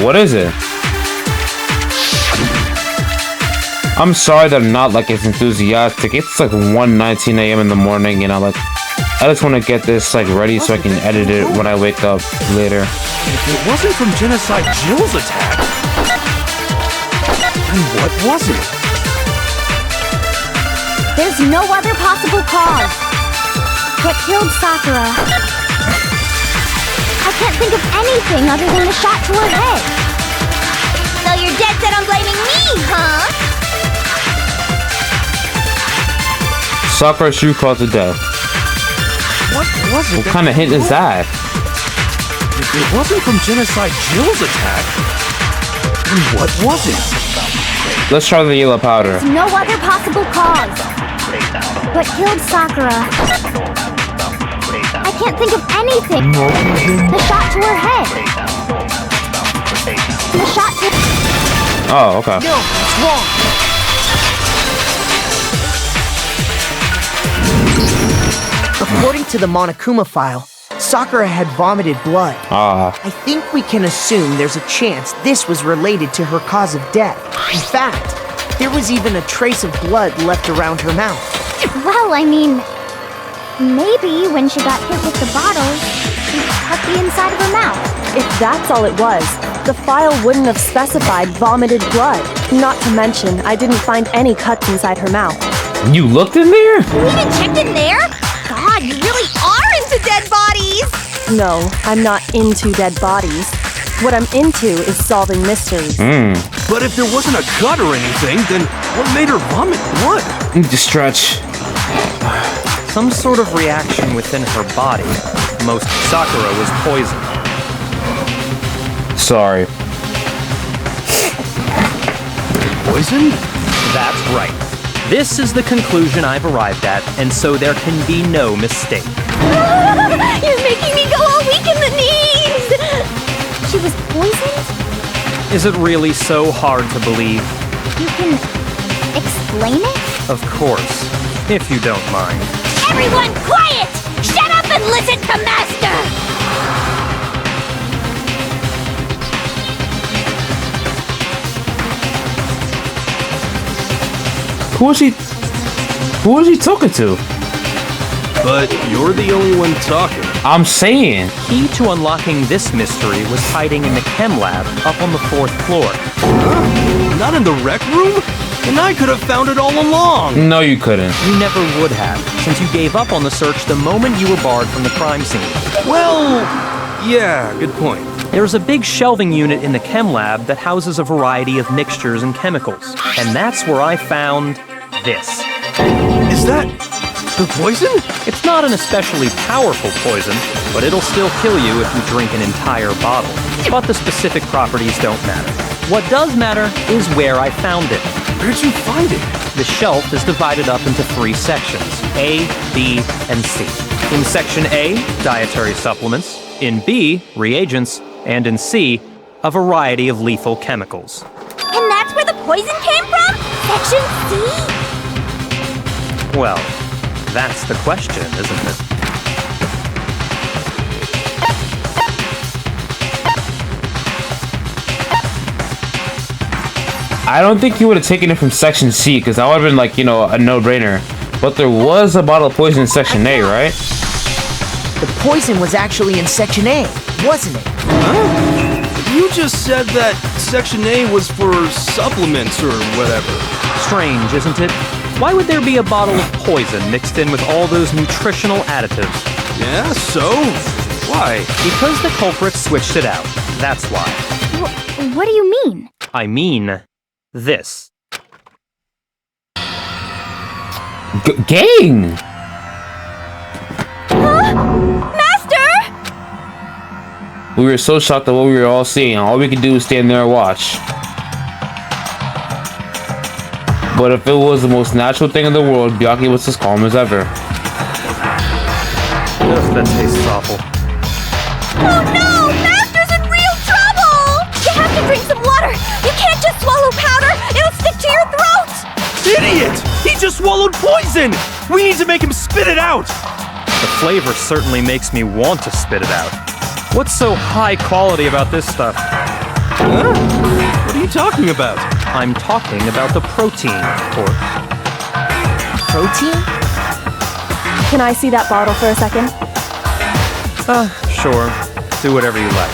What is it? I'm sorry that I'm not like as enthusiastic. It's like 1:19 a.m. in the morning, and I just want to get this like ready so I can edit it when I wake up later. If it wasn't from Genocide Jill's attack, then what was it? There's no other possible cause. What killed Sakura? I can't think of anything other than the shot to her head. So you're dead set on blaming me, huh? Sakura shoe caused the death. What was it? What kind of hint is that? If it wasn't from Genocide Jill's attack, then what was it? Let's try the yellow powder. There's no other possible cause. What killed Sakura? I can't think of anything. The shot to her head. The shot to... Oh, okay. No, it's wrong. According to the Monokuma file, Sakura had vomited blood. I think we can assume there's a chance this was related to her cause of death. In fact, there was even a trace of blood left around her mouth. Well, I mean... maybe when she got hit with the bottle, she cut the inside of her mouth. If that's all it was, the file wouldn't have specified vomited blood. Not to mention, I didn't find any cuts inside her mouth. You looked in there? You even checked in there? God, you really are into dead bodies! No, I'm not into dead bodies. What I'm into is solving mysteries. But if there wasn't a cut or anything, then what made her vomit blood? Need to stretch. Some sort of reaction within her body. Most Sakura was poisoned. Sorry. Poison? That's right. This is the conclusion I've arrived at, and so there can be no mistake. You're making me go all weak in the knees! She was poisoned? Is it really so hard to believe? You can explain it? Of course, if you don't mind. Everyone quiet! Shut up and listen to Master! Who was he talking to? But you're the only one talking. I'm saying. Key to unlocking this mystery was hiding in the chem lab up on the 4th floor. Huh? Not in the rec room? And I could have found it all along. No, you couldn't. You never would have, since you gave up on the search the moment you were barred from the crime scene. Well, yeah, good point. There's a big shelving unit in the chem lab that houses a variety of mixtures and chemicals. And that's where I found this. Is that The poison? It's not an especially powerful poison, but it'll still kill you if you drink an entire bottle. But the specific properties don't matter. What does matter is where I found it. Where'd you find it? The shelf is divided up into 3 sections, A, B, and C. In Section A, dietary supplements. In B, reagents. And in C, a variety of lethal chemicals. And that's where the poison came from? Section C? Well, that's the question, isn't it? I don't think you would have taken it from Section C, because that would have been like, you know, a no-brainer. But there was a bottle of poison in Section A, right? The poison was actually in Section A, wasn't it? Huh? You just said that Section A was for supplements or whatever. Strange, isn't it? Why would there be a bottle of poison mixed in with all those nutritional additives? Yeah, so? Why? Because the culprit switched it out. That's why. What do you mean? I mean this. Gang! Master! We were so shocked at what we were all seeing. All we could do was stand there and watch. But if it was the most natural thing in the world, Bianchi was as calm as ever. Ugh, that tastes awful. Oh no! Master's in real trouble! You have to drink some water! You can't just swallow powder! It'll stick to your throat! Idiot! He just swallowed poison! We need to make him spit it out! The flavor certainly makes me want to spit it out. What's so high quality about this stuff? Huh? What are you talking about? I'm talking about the protein, of course. Protein? Can I see that bottle for a second? Sure. Do whatever you like.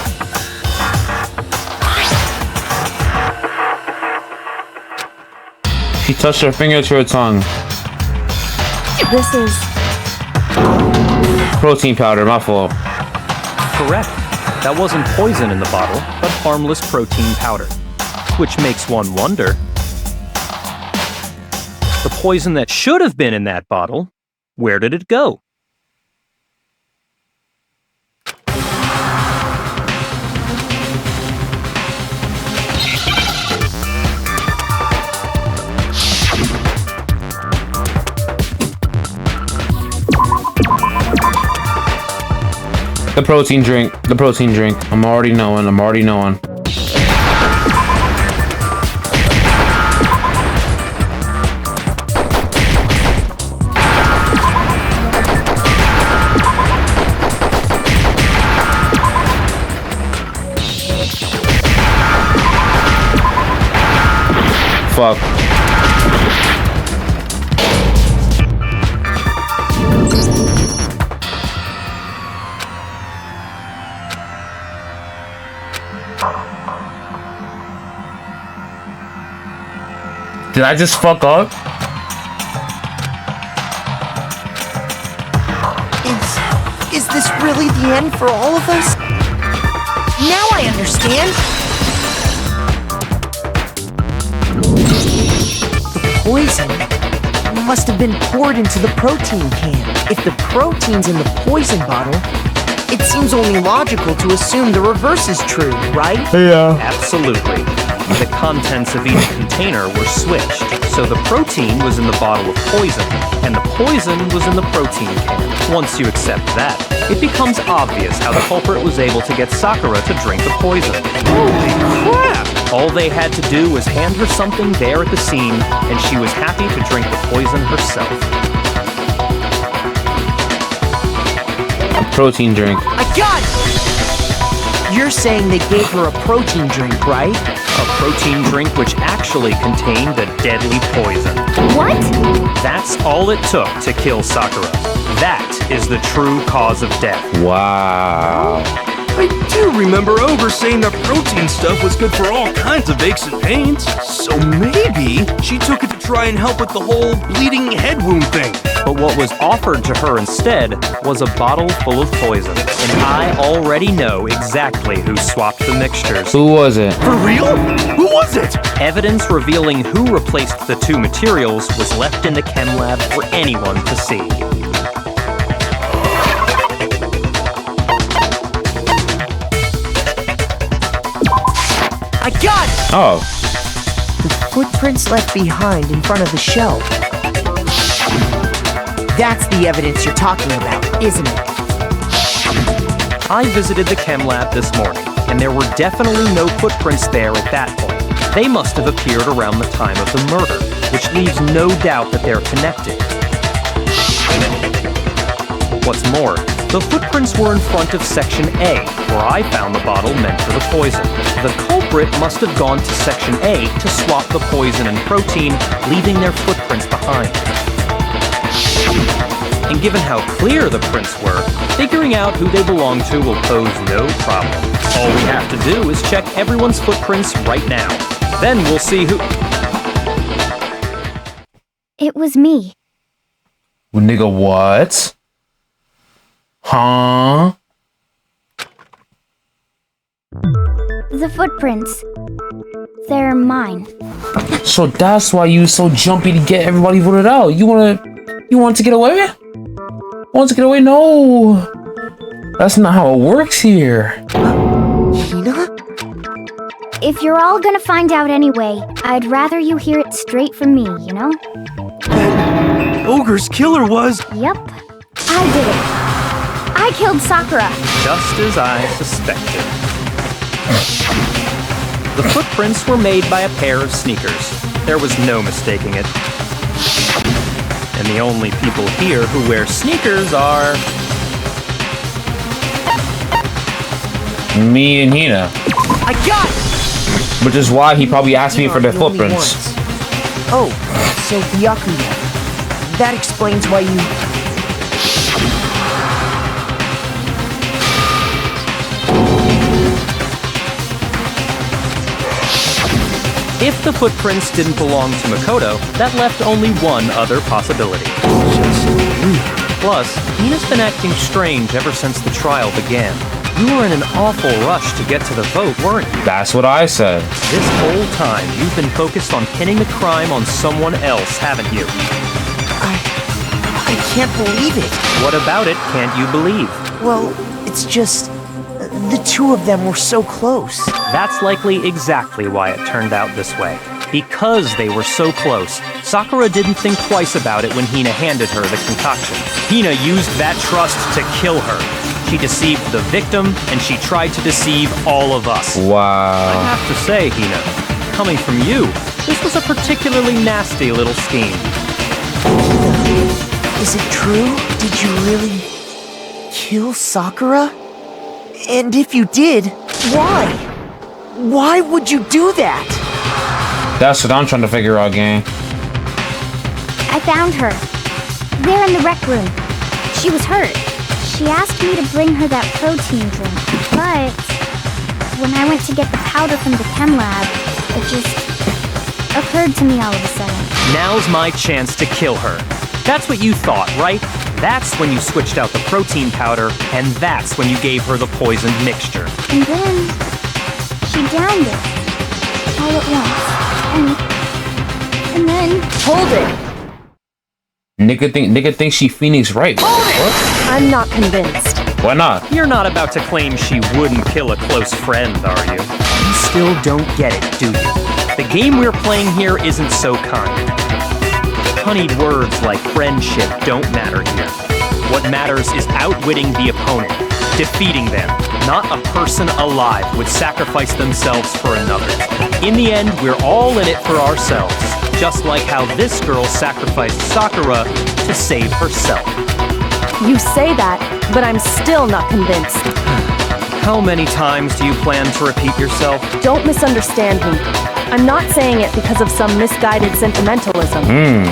She touched her finger to her tongue. This is... Protein powder, my fault. Correct. That wasn't poison in the bottle, but harmless protein powder. Which makes one wonder. The poison that should have been in that bottle, where did it go? The protein drink. The protein drink. I'm already knowing. Fuck. Did I just fuck up? Is this really the end for all of us? Now I understand. The poison must have been poured into the protein can. If the protein's in the poison bottle, it seems only logical to assume the reverse is true, right? Yeah. Absolutely. The contents of each container were switched, so the protein was in the bottle of poison, and the poison was in the protein can. Once you accept that, it becomes obvious how the culprit was able to get Sakura to drink the poison. Holy crap! All they had to do was hand her something there at the scene, and she was happy to drink the poison herself. A protein drink. I got it! You're saying they gave her a protein drink, right? A protein drink which actually contained the deadly poison. What? That's all it took to kill Sakura. That is the true cause of death. Wow. I do remember Ogre saying that protein stuff was good for all kinds of aches and pains. So maybe she took it to try and help with the whole bleeding head wound thing. But what was offered to her instead was a bottle full of poison. And I already know exactly who swapped the mixtures. Who was it? For real? Who was it? Evidence revealing who replaced the two materials was left in the chem lab for anyone to see. I got it! Oh. The footprints left behind in front of the shelf. That's the evidence you're talking about, isn't it? I visited the chem lab this morning, and there were definitely no footprints there at that point. They must have appeared around the time of the murder, which leaves no doubt that they're connected. What's more, the footprints were in front of Section A, where I found the bottle meant for the poison. The culprit must have gone to Section A to swap the poison and protein, leaving their footprints behind. And given how clear the prints were, figuring out who they belong to will pose no problem. All we have to do is check everyone's footprints right now. Then we'll see who... It was me. Well, nigga, what? Huh? The footprints. They're mine. So that's why you so jumpy to get everybody voted out. You want to get away? Want to get away? No. That's not how it works here. Hina? If you're all gonna find out anyway, I'd rather you hear it straight from me, you know? Ogre's killer was... Yep. I did it. I killed Sakura. Just as I suspected. The footprints were made by a pair of sneakers. There was no mistaking it. And the only people here who wear sneakers are... Me and Hina. I got it! Which is why he probably asked me for the You're the only footprints. ones. Oh, so Byakuya. That explains why you... If the footprints didn't belong to Makoto, that left only one other possibility. Plus, Hina's been acting strange ever since the trial began. You were in an awful rush to get to the vote, weren't you? That's what I said. This whole time, you've been focused on pinning the crime on someone else, haven't you? I can't believe it. What about it can't you believe? Well, it's just... the two of them were so close. That's likely exactly why it turned out this way. Because they were so close, Sakura didn't think twice about it when Hina handed her the concoction. Hina used that trust to kill her. She deceived the victim, and she tried to deceive all of us. Wow. I have to say, Hina, coming from you, this was a particularly nasty little scheme. Is it true? Did you really... kill Sakura? And if you did, why? Why would you do that? That's what I'm trying to figure out, gang. I found her. There in the rec room. She was hurt. She asked me to bring her that protein drink, but when I went to get the powder from the chem lab, it just occurred to me all of a sudden. Now's my chance to kill her. That's what you thought, right? That's when you switched out the protein powder, and that's when you gave her the poisoned mixture. And then she downed it all at once. And then... Hold it! Nigga think she Phoenix right. What? I'm not convinced. Why not? You're not about to claim she wouldn't kill a close friend, are you? You still don't get it, do you? The game we're playing here isn't so kind. Honeyed words like friendship don't matter here. What matters is outwitting the opponent, defeating them. Not a person alive would sacrifice themselves for another. In the end, we're all in it for ourselves, just like how this girl sacrificed Sakura to save herself. You say that, but I'm still not convinced. How many times do you plan to repeat yourself? Don't misunderstand me. I'm not saying it because of some misguided sentimentalism,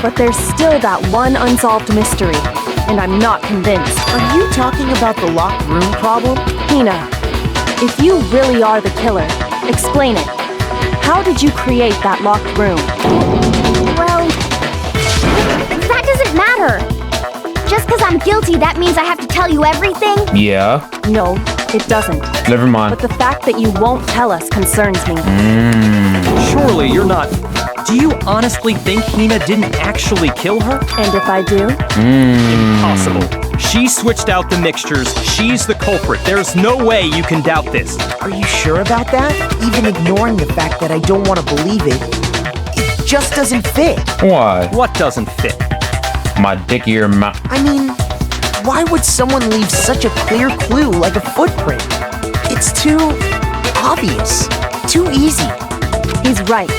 but there's still that one unsolved mystery, and I'm not convinced. Are you talking about the locked room problem? Hina, If you really are the killer, explain it. How did you create that locked room? Well, that doesn't matter. Just because I'm guilty, that means I have to tell you everything? Yeah. No, it doesn't. Never mind. But the fact that you won't tell us concerns me. Surely you're not... Do you honestly think Hina didn't actually kill her? And if I do? Impossible. She switched out the mixtures. She's the culprit. There's no way you can doubt this. Are you sure about that? Even ignoring the fact that I don't want to believe it, it just doesn't fit. Why? What doesn't fit? My dick in your mouth. I mean, why would someone leave such a clear clue like a footprint? It's too obvious, too easy. He's right.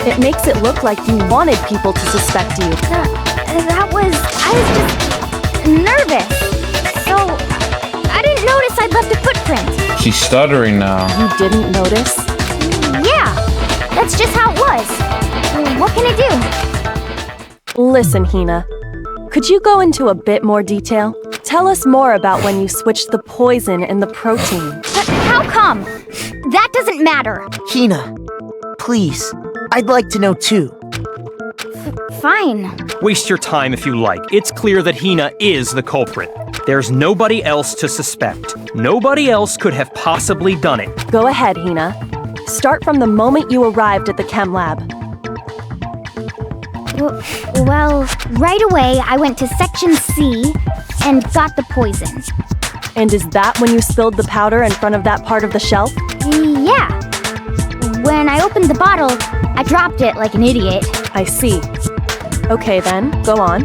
It makes it look like you wanted people to suspect you. I was just nervous. So, I didn't notice I'd left a footprint. She's stuttering now. You didn't notice? Yeah, that's just how it was. What can I do? Listen, Hina. Could you go into a bit more detail? Tell us more about when you switched the poison and the protein. How come? That doesn't matter. Hina, please, I'd like to know too. Fine. Waste your time if you like. It's clear that Hina is the culprit. There's nobody else to suspect. Nobody else could have possibly done it. Go ahead, Hina. Start from the moment you arrived at the chem lab. Well, right away I went to Section C and got the poison. And is that when you spilled the powder in front of that part of the shelf? Yeah. When I opened the bottle, I dropped it like an idiot. I see. Okay then, go on.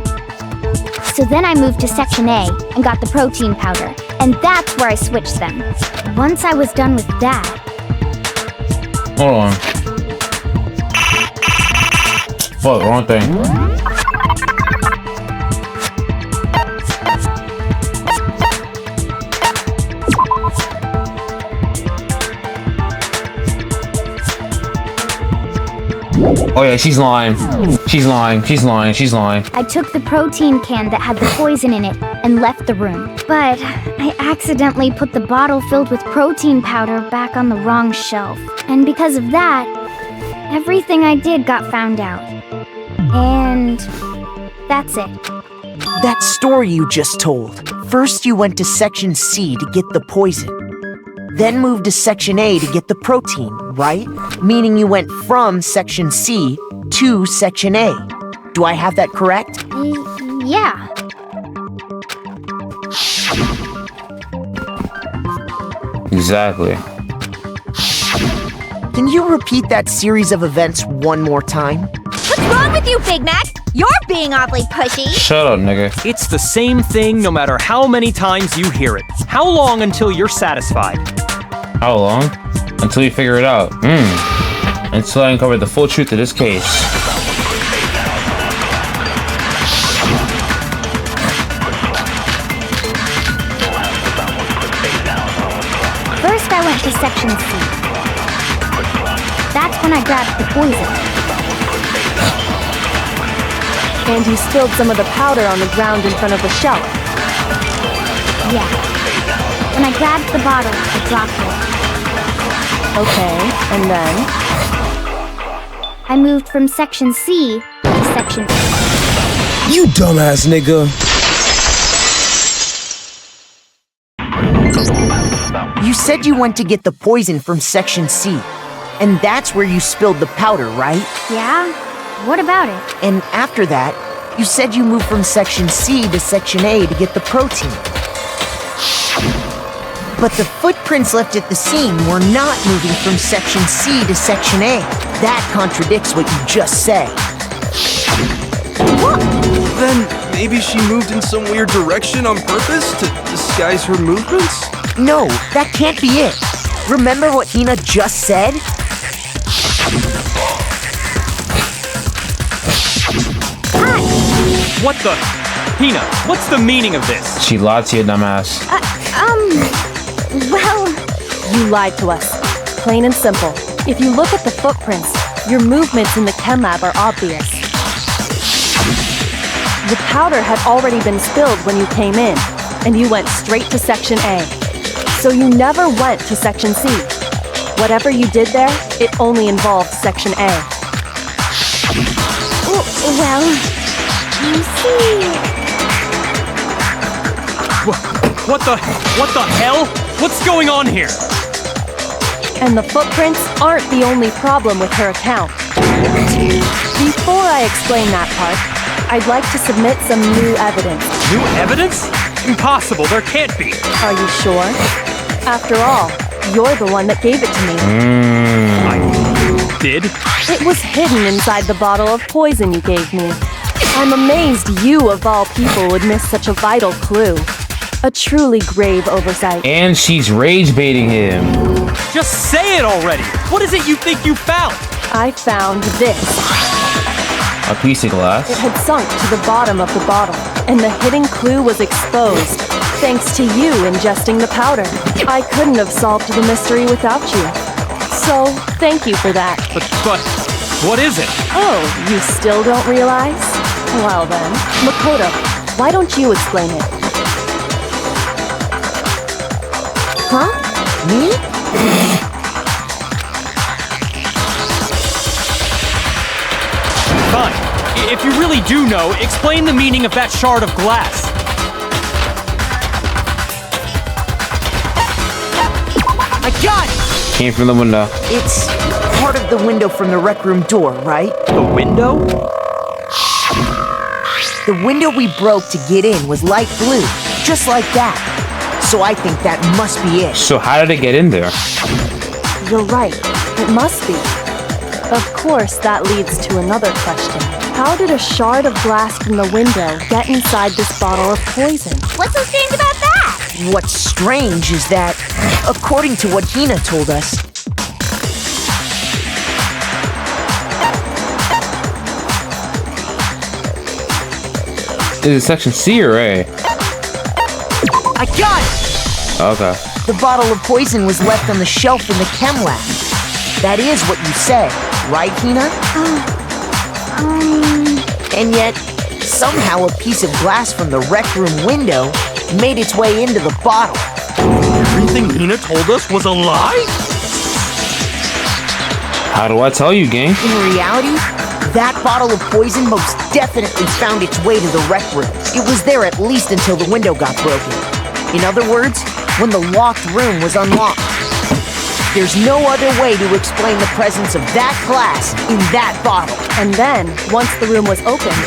So then I moved to Section A and got the protein powder, and that's where I switched them. Once I was done with that... Hold on. Fuck, wrong thing. Oh yeah, she's lying. She's lying. She's lying. She's lying. I took the protein can that had the poison in it and left the room. But I accidentally put the bottle filled with protein powder back on the wrong shelf. And because of that, everything I did got found out. And that's it. That story you just told. First you went to Section C to get the poison. Then moved to Section A to get the protein, right? Meaning you went from Section C to Section A. Do I have that correct? Yeah. Exactly. Can you repeat that series of events one more time? What's wrong with you, Big Mac? You're being awfully pushy. Shut up, nigga. It's the same thing no matter how many times you hear it. How long until you're satisfied? How long? Until you figure it out. Until I uncover the full truth of this case. First I went to Section C. That's when I grabbed the poison. And you spilled some of the powder on the ground in front of the shelf. Yeah. When I grabbed the bottle, I dropped it. Okay, and then? I moved from Section C to Section A. You dumbass nigga. You said you went to get the poison from Section C. And that's where you spilled the powder, right? Yeah? What about it? And after that, you said you moved from Section C to Section A to get the protein. But the footprints left at the scene were not moving from Section C to Section A. That contradicts what you just said. What? Then maybe she moved in some weird direction on purpose to disguise her movements? No, that can't be it. Remember what Hina just said? What the? Hina, what's the meaning of this? She lied to you, dumbass. Well... You lied to us. Plain and simple. If you look at the footprints, your movements in the chem lab are obvious. The powder had already been spilled when you came in, and you went straight to Section A. So you never went to Section C. Whatever you did there, it only involved Section A. Well, you see... What the hell? What's going on here? And the footprints aren't the only problem with her account. Before I explain that part, I'd like to submit some new evidence. New evidence? Impossible, there can't be. Are you sure? After all, you're the one that gave it to me. I did? It was hidden inside the bottle of poison you gave me. I'm amazed you, of all people, would miss such a vital clue. A truly grave oversight. And she's rage baiting him. Just say it already! What is it you think you found? I found this. A piece of glass. It had sunk to the bottom of the bottle, and the hidden clue was exposed, thanks to you ingesting the powder. I couldn't have solved the mystery without you. So, thank you for that. But, what is it? Oh, you still don't realize? Well then, Makoto, why don't you explain it? Huh? Me? Fine. If you really do know, explain the meaning of that shard of glass. I got it! Came from the window. It's part of the window from the rec room door, right? The window? The window we broke to get in was light blue, just like that. So I think that must be it. So how did it get in there? You're right, it must be. Of course, that leads to another question. How did a shard of glass from the window get inside this bottle of poison? What's so strange about that? What's strange is that, according to what Hina told us, Is it Section C or A? I got it! Okay. The bottle of poison was left on the shelf in the chem lab. That is what you said, right, Hina? And yet, somehow a piece of glass from the rec room window made its way into the bottle. Everything Hina told us was a lie? How do I tell you, gang? In reality, that bottle of poison most definitely found its way to the rec room. It was there at least until the window got broken. In other words, when the locked room was unlocked. There's no other way to explain the presence of that glass in that bottle. And then, once the room was opened,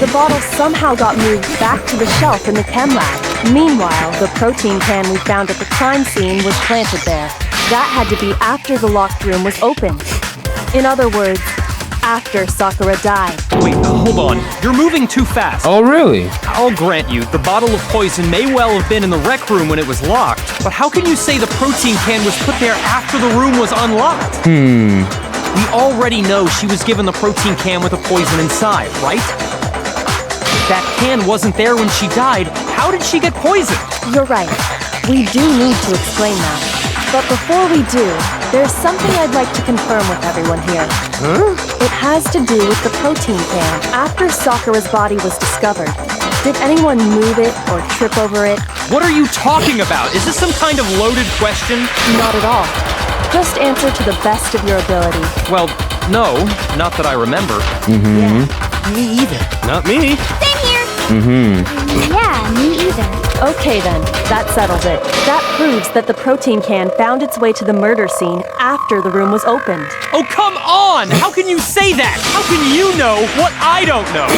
the bottle somehow got moved back to the shelf in the chem lab. Meanwhile, the protein can we found at the crime scene was planted there. That had to be after the locked room was opened. In other words, after Sakura died. Wait, hold on. You're moving too fast. Oh, really? I'll grant you, the bottle of poison may well have been in the rec room when it was locked, but how can you say the protein can was put there after the room was unlocked? We already know she was given the protein can with the poison inside, right? If that can wasn't there when she died, how did she get poisoned? You're right. We do need to explain that. But before we do, there's something I'd like to confirm with everyone here. Huh? It has to do with the protein can. After Sakura's body was discovered, did anyone move it or trip over it? What are you talking about? Is this some kind of loaded question? Not at all. Just answer to the best of your ability. Well, no, not that I remember. Yeah. Me either. Not me. Same here. Yeah, me either. Okay then, that settles it. That proves that the protein can found its way to the murder scene after the room was opened. Oh, come on! How can you say that? How can you know what I don't know?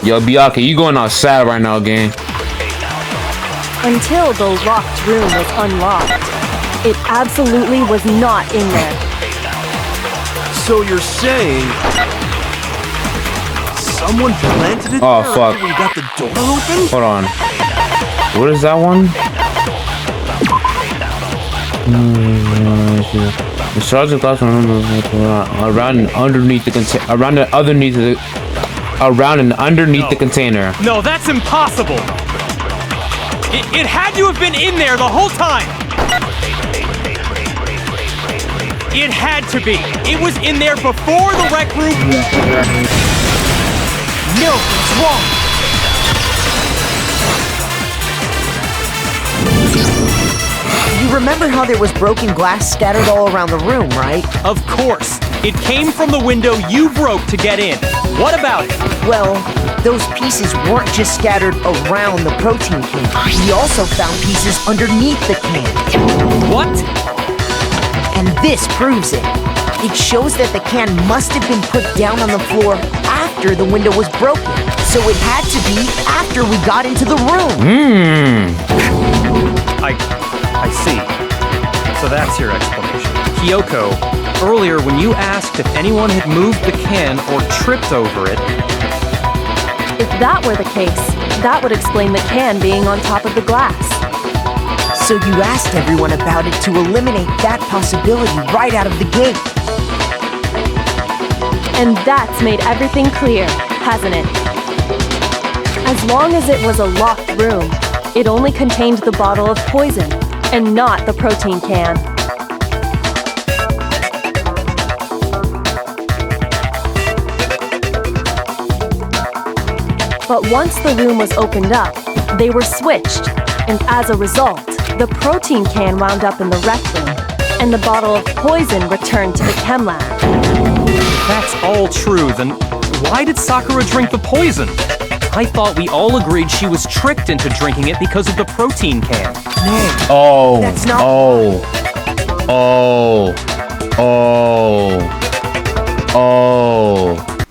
Yo, Bianca, you going outside right now, gang. Until the locked room was unlocked, it absolutely was not in there. So you're saying someone planted it Oh, there fuck. after we got the door open? Hold on. What is that one? The shards of glass around and underneath the container. No, that's impossible! It had to have been in there the whole time! It had to be! It was in there before the rec room... No, it's wrong! remember how there was broken glass scattered all around the room, right? Of course. It came from the window you broke to get in. What about it? Well, those pieces weren't just scattered around the protein can. We also found pieces underneath the can. What? And this proves it. It shows that the can must have been put down on the floor after the window was broken. So it had to be after we got into the room. I see. So that's your explanation. Kyoko, earlier when you asked if anyone had moved the can or tripped over it... If that were the case, that would explain the can being on top of the glass. So you asked everyone about it to eliminate that possibility right out of the gate. And that's made everything clear, hasn't it? As long as it was a locked room, it only contained the bottle of poison, and not the protein can. But once the room was opened up, they were switched, and as a result, the protein can wound up in the rec room, and the bottle of poison returned to the chem lab. If that's all true, then why did Sakura drink the poison? I thought we all agreed she was tricked into drinking it because of the protein can. Man, Oh. that's not... Oh.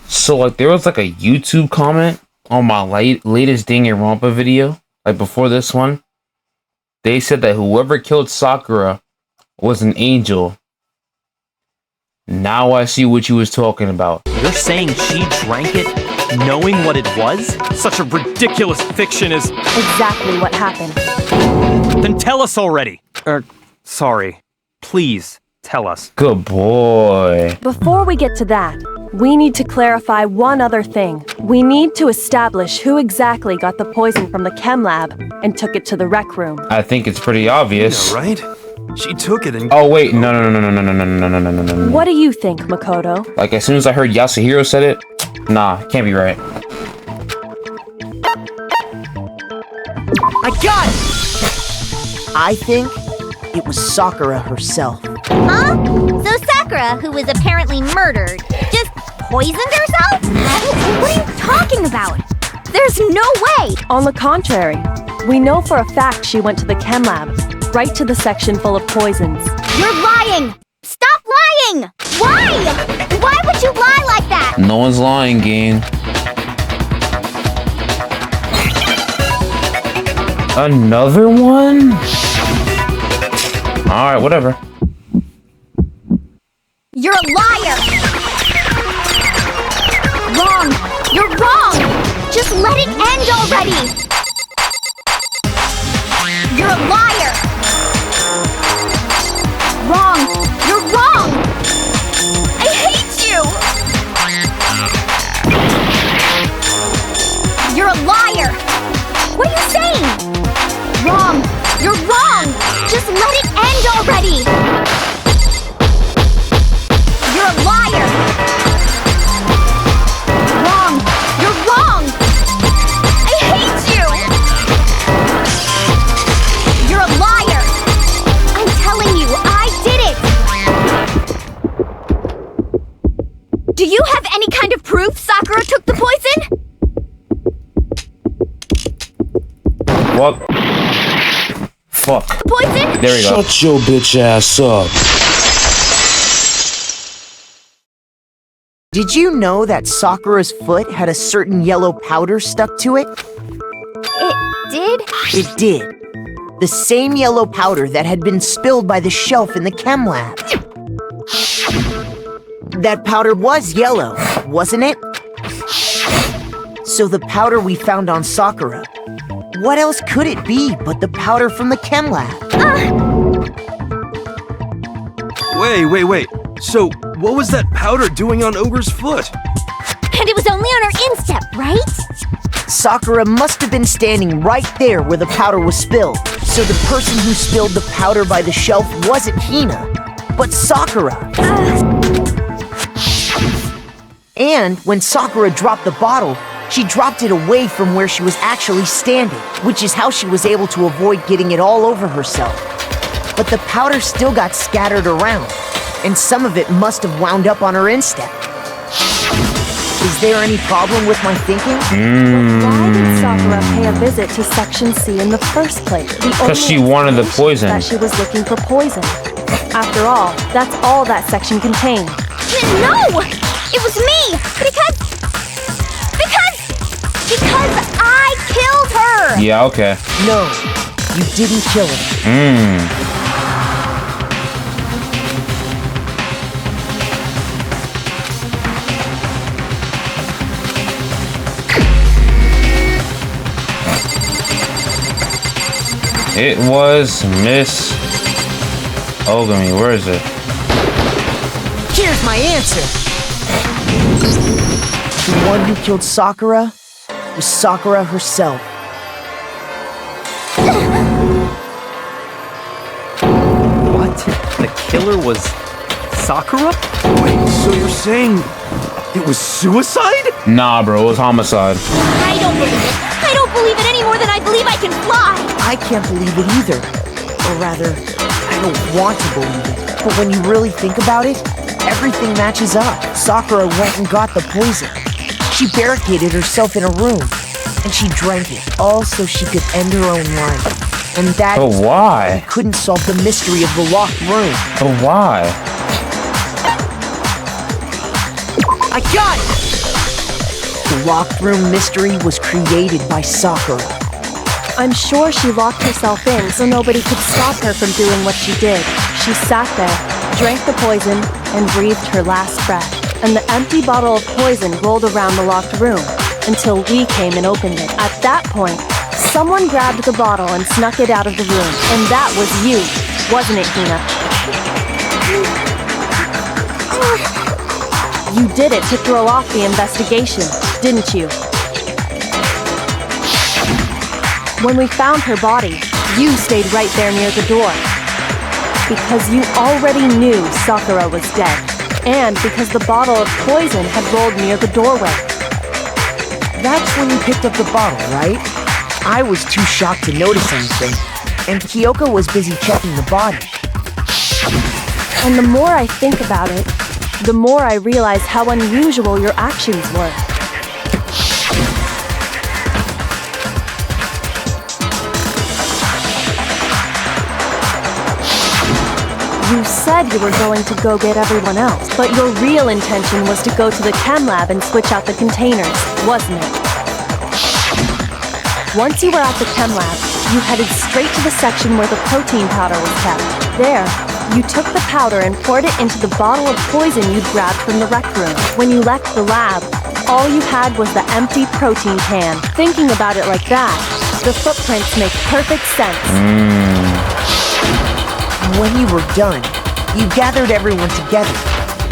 So like there was like a YouTube comment on my latest Danganronpa video, like before this one. They said that whoever killed Sakura was an angel. Now I see what you was talking about. You're saying she drank it knowing what it was? Such a ridiculous fiction is... Exactly what happened. Then tell us already. Sorry. Please, tell us. Good boy. Before we get to that, we need to clarify one other thing. We need to establish who exactly got the poison from the chem lab and took it to the rec room. I think it's pretty obvious. Yeah, right? She took it and... Oh wait, no. What do you think, Makoto? Like as soon as I heard Yasuhiro said it, nah, can't be right. I got it! I think it was Sakura herself. Huh? So Sakura, who was apparently murdered, just poisoned herself? What are you talking about? There's no way! On the contrary, we know for a fact she went to the chem lab, right to the section full of poisons. You're lying! Stop lying! Why? Why would you lie like that? No one's lying, gang. Another one? Alright, whatever. You're a liar! Wrong! You're wrong! Just let it end already! You're a liar! Wrong! You're wrong! I hate you! You're a liar! What are you saying? Wrong! You're wrong! Just let it end already! You're a liar! Wrong! You're wrong! I hate you! You're a liar! I'm telling you, I did it! Do you have any kind of proof Sakura took the poison? What? Fuck. Poison? There we go. Shut your bitch ass up. Did you know that Sakura's foot had a certain yellow powder stuck to it? It did? It did. The same yellow powder that had been spilled by the shelf in the chem lab. That powder was yellow, wasn't it? So the powder we found on Sakura, what else could it be but the powder from the chem lab? Wait. So, what was that powder doing on Ogre's foot? And it was only on her instep, right? Sakura must have been standing right there where the powder was spilled. So the person who spilled the powder by the shelf wasn't Hina, but Sakura. And when Sakura dropped the bottle, she dropped it away from where she was actually standing, which is how she was able to avoid getting it all over herself. but the powder still got scattered around, and some of it must have wound up on her instep. Is there any problem with my thinking? Why did Sakura pay a visit to Section C in the first place? Because she wanted the poison. That she was looking for poison. After all, that's all that section contained. No! It was me! Because I killed her! Yeah, okay. No, you didn't kill her. It was Miss Ogami. Where is it? Here's my answer. The one who killed Sakura was Sakura herself. What? The killer was Sakura? Wait, so you're saying it was suicide? Nah, bro. It was homicide. I don't believe it. I don't believe it any more than I believe I can fly. I can't believe it either. Or rather, I don't want to believe it. But when you really think about it, everything matches up. Sakura went and got the poison. She barricaded herself in a room, and she drank it, all so she could end her own life. And that But why? couldn't solve the mystery of the locked room. But why? I got it! The locked room mystery was created by Sakura. I'm sure she locked herself in so nobody could stop her from doing what she did. She sat there, drank the poison, and breathed her last breath. And the empty bottle of poison rolled around the locked room until we came and opened it. At that point, someone grabbed the bottle and snuck it out of the room. And that was you, wasn't it, Hina? You did it to throw off the investigation, didn't you? When we found her body, you stayed right there near the door. Because you already knew Sakura was dead. And because the bottle of poison had rolled near the doorway. That's when you picked up the bottle, right? I was too shocked to notice anything, and Kyoko was busy checking the body. And the more I think about it, the more I realize how unusual your actions were. You said you were going to go get everyone else, but your real intention was to go to the chem lab and switch out the containers, wasn't it? Once you were at the chem lab, you headed straight to the section where the protein powder was kept. There, you took the powder and poured it into the bottle of poison you'd grabbed from the rec room. When you left the lab, all you had was the empty protein can. Thinking about it like that, the footprints make perfect sense. When you were done, you gathered everyone together.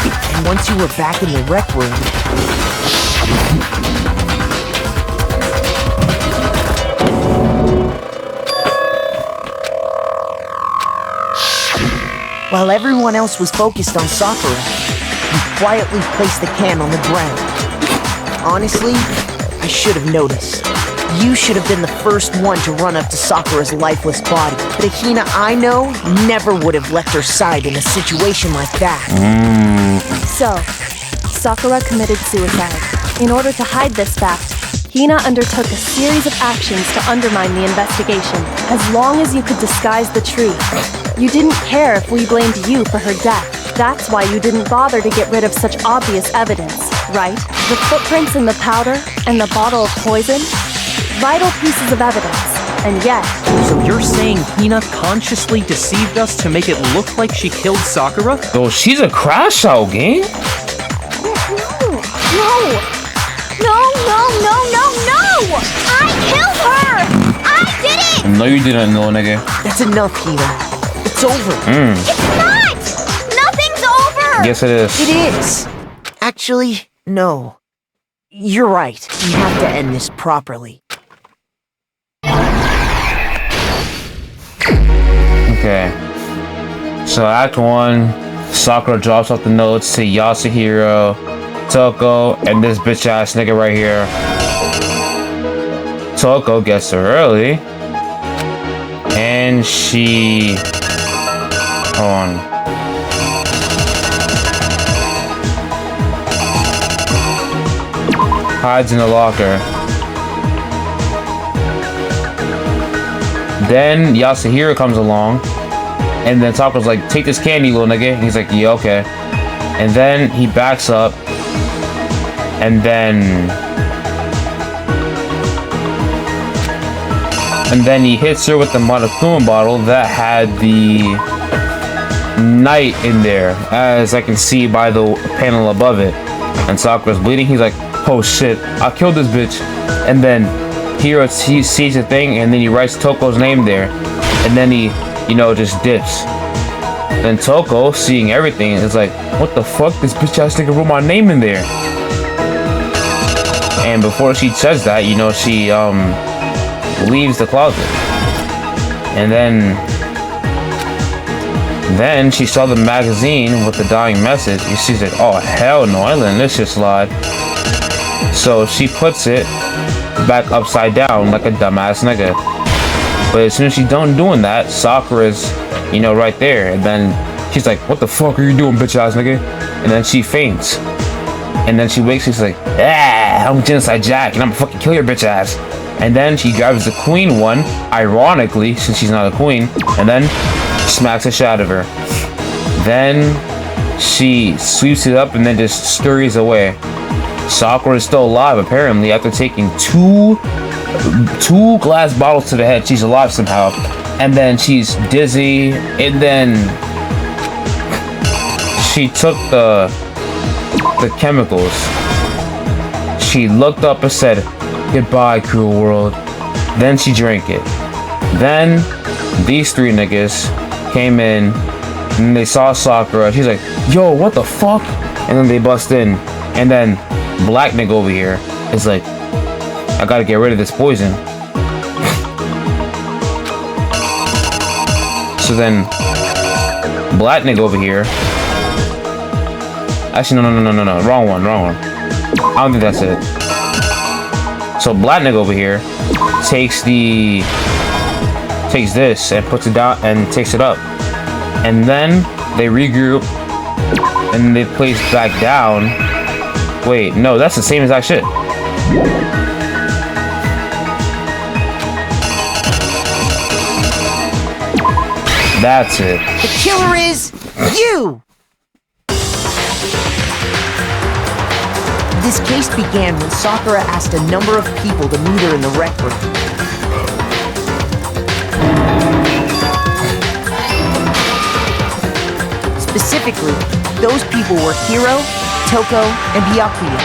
And once you were back in the rec room, while everyone else was focused on Sakura, you quietly placed the can on the ground. Honestly, I should have noticed. You should have been the first one to run up to Sakura's lifeless body. The Hina I know never would have left her side in a situation like that. So, Sakura committed suicide. In order to hide this fact, Hina undertook a series of actions to undermine the investigation. As long as you could disguise the truth, you didn't care if we blamed you for her death. That's why you didn't bother to get rid of such obvious evidence, right? The footprints in the powder and the bottle of poison? Vital pieces of evidence, and yet... So you're saying Hina consciously deceived us to make it look like she killed Sakura? Yo, she's a crash out, gang. No! I killed her! I did it! No, you didn't know, nigga. That's enough, Hina. It's over. It's not! Nothing's over! Yes, it is. It is. Actually, no. You're right. We have to end this properly. Okay. So Act 1, Sakura drops off the notes to Yasuhiro, Toko, and this bitch ass nigga right here. Toko gets her early, and she Hold on. Hides in the locker. Then Yasuhiro comes along, and then Sakura's like, take this candy, little nigga. And he's like, yeah, okay. And then he backs up, and then he hits her with the Monokuma bottle that had the night in there, as I can see by the panel above it. And Sakura's bleeding. He's like, oh shit, I killed this bitch. And then Hiro sees the thing, and then he writes Toko's name there, and then he, you know, just dips. Then Toko, seeing everything, is like, what the fuck? This bitch ass nigga wrote my name in there. And before she says that, you know, she leaves the closet. And then she saw the magazine with the dying message. And she's like, oh hell no, I ain't letting this shit slide. So she puts it back upside down like a dumbass nigga. But as soon as she's done doing that, Sakura's, you know, right there. And then she's like, what the fuck are you doing, bitch ass nigga? And then she faints. And then she wakes, she's like, ah, I'm Genocide Jack, and I'm gonna fucking kill your bitch ass. And then she grabs the queen one, ironically, since she's not a queen, and then smacks the shit out of her. Then she sweeps it up and then just scurries away. Sakura is still alive, apparently, after taking two glass bottles to the head. She's alive somehow. And then she's dizzy, and then she took the chemicals. She looked up and said, goodbye, cruel world. Then she drank it. Then these three niggas came in, and they saw Sakura. She's like, yo, what the fuck? And then they bust in, and then black nigga over here is like, I gotta get rid of this poison. So then black nigga over here, actually no, wrong one. I don't think that's it. So black nigga over here takes this and puts it down and takes it up, and then they regroup and they place back down. Wait, no, that's the same exact shit. That's it. The killer is you! This case began when Sakura asked a number of people to meet her in the rec room. Specifically, those people were Hiro, Toko, and Byakuya.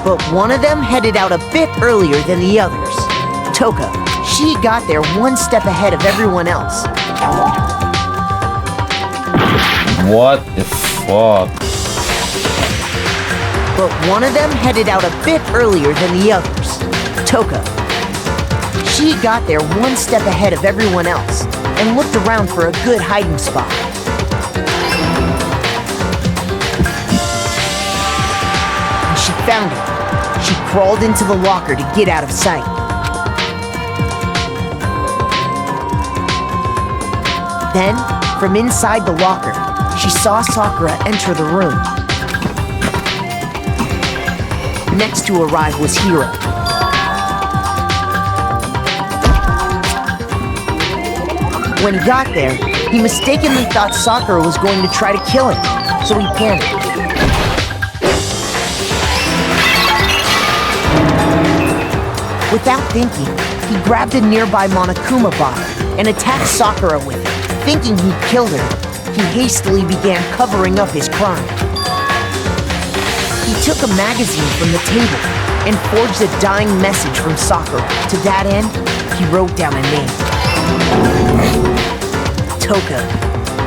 But one of them headed out a bit earlier than the others. Toko. She got there one step ahead of everyone else. What the fuck? But one of them headed out a bit earlier than the others. Toko. She got there one step ahead of everyone else and looked around for a good hiding spot. And she found it. She crawled into the locker to get out of sight. Then, from inside the locker, she saw Sakura enter the room. Next to arrive was Hiro. When he got there, he mistakenly thought Sakura was going to try to kill him, so he panicked. Without thinking, he grabbed a nearby Monokuma bottle and attacked Sakura with it. Thinking he'd killed her, he hastily began covering up his crime. He took a magazine from the table and forged a dying message from Sakura. To that end, he wrote down a name. Toko.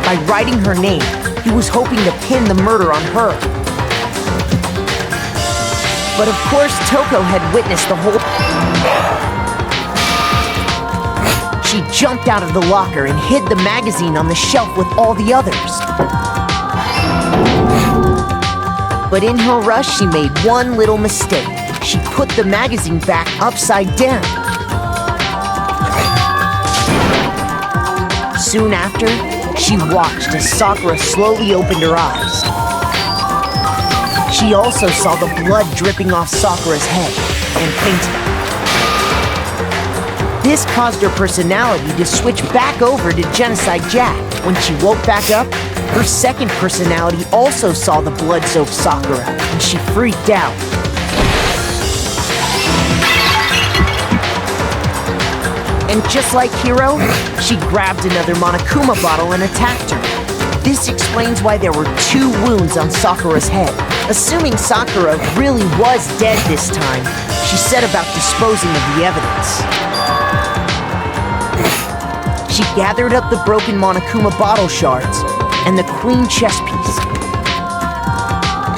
By writing her name, he was hoping to pin the murder on her. But of course, Toko had witnessed the whole... She jumped out of the locker and hid the magazine on the shelf with all the others. But in her rush, she made one little mistake. She put the magazine back upside down. soon after, she watched as Sakura slowly opened her eyes. She also saw the blood dripping off Sakura's head and fainted. This caused her personality to switch back over to Genocide Jack. When she woke back up, her second personality also saw the blood-soaked Sakura, and she freaked out. And just like Hiro, she grabbed another Monokuma bottle and attacked her. This explains why there were 2 wounds on Sakura's head. Assuming Sakura really was dead this time, she set about disposing of the evidence. She gathered up the broken Monokuma bottle shards and the queen chess piece.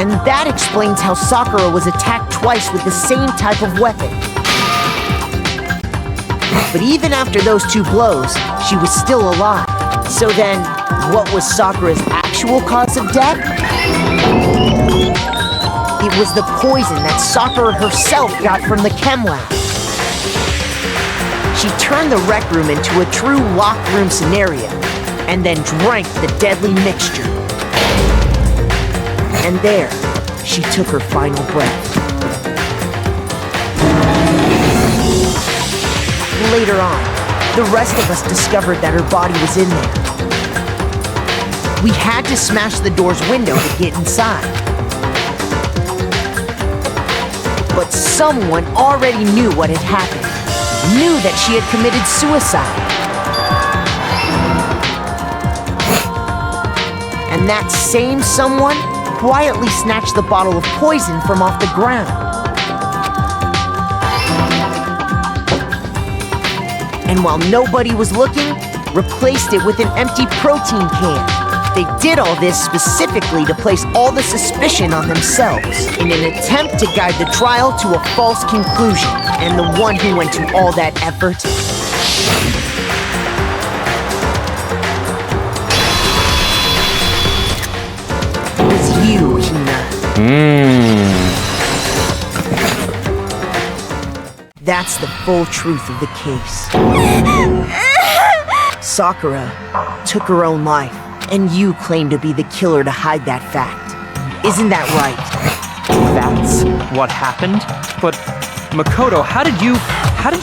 And that explains how Sakura was attacked twice with the same type of weapon. But even after those 2 blows, she was still alive. So then, what was Sakura's actual cause of death? It was the poison that Sakura herself got from the chem lab. She turned the rec room into a true locked room scenario, and then drank the deadly mixture. And there, she took her final breath. Later on, the rest of us discovered that her body was in there. We had to smash the door's window to get inside. But someone already knew what had happened, knew that she had committed suicide. And that same someone quietly snatched the bottle of poison from off the ground. And while nobody was looking, replaced it with an empty protein can. They did all this specifically to place all the suspicion on themselves, in an attempt to guide the trial to a false conclusion. And the one who went to all that effort was you, Hina. That's the full truth of the case. Sakura took her own life, and you claim to be the killer to hide that fact. Isn't that right? That's what happened? But Makoto, how did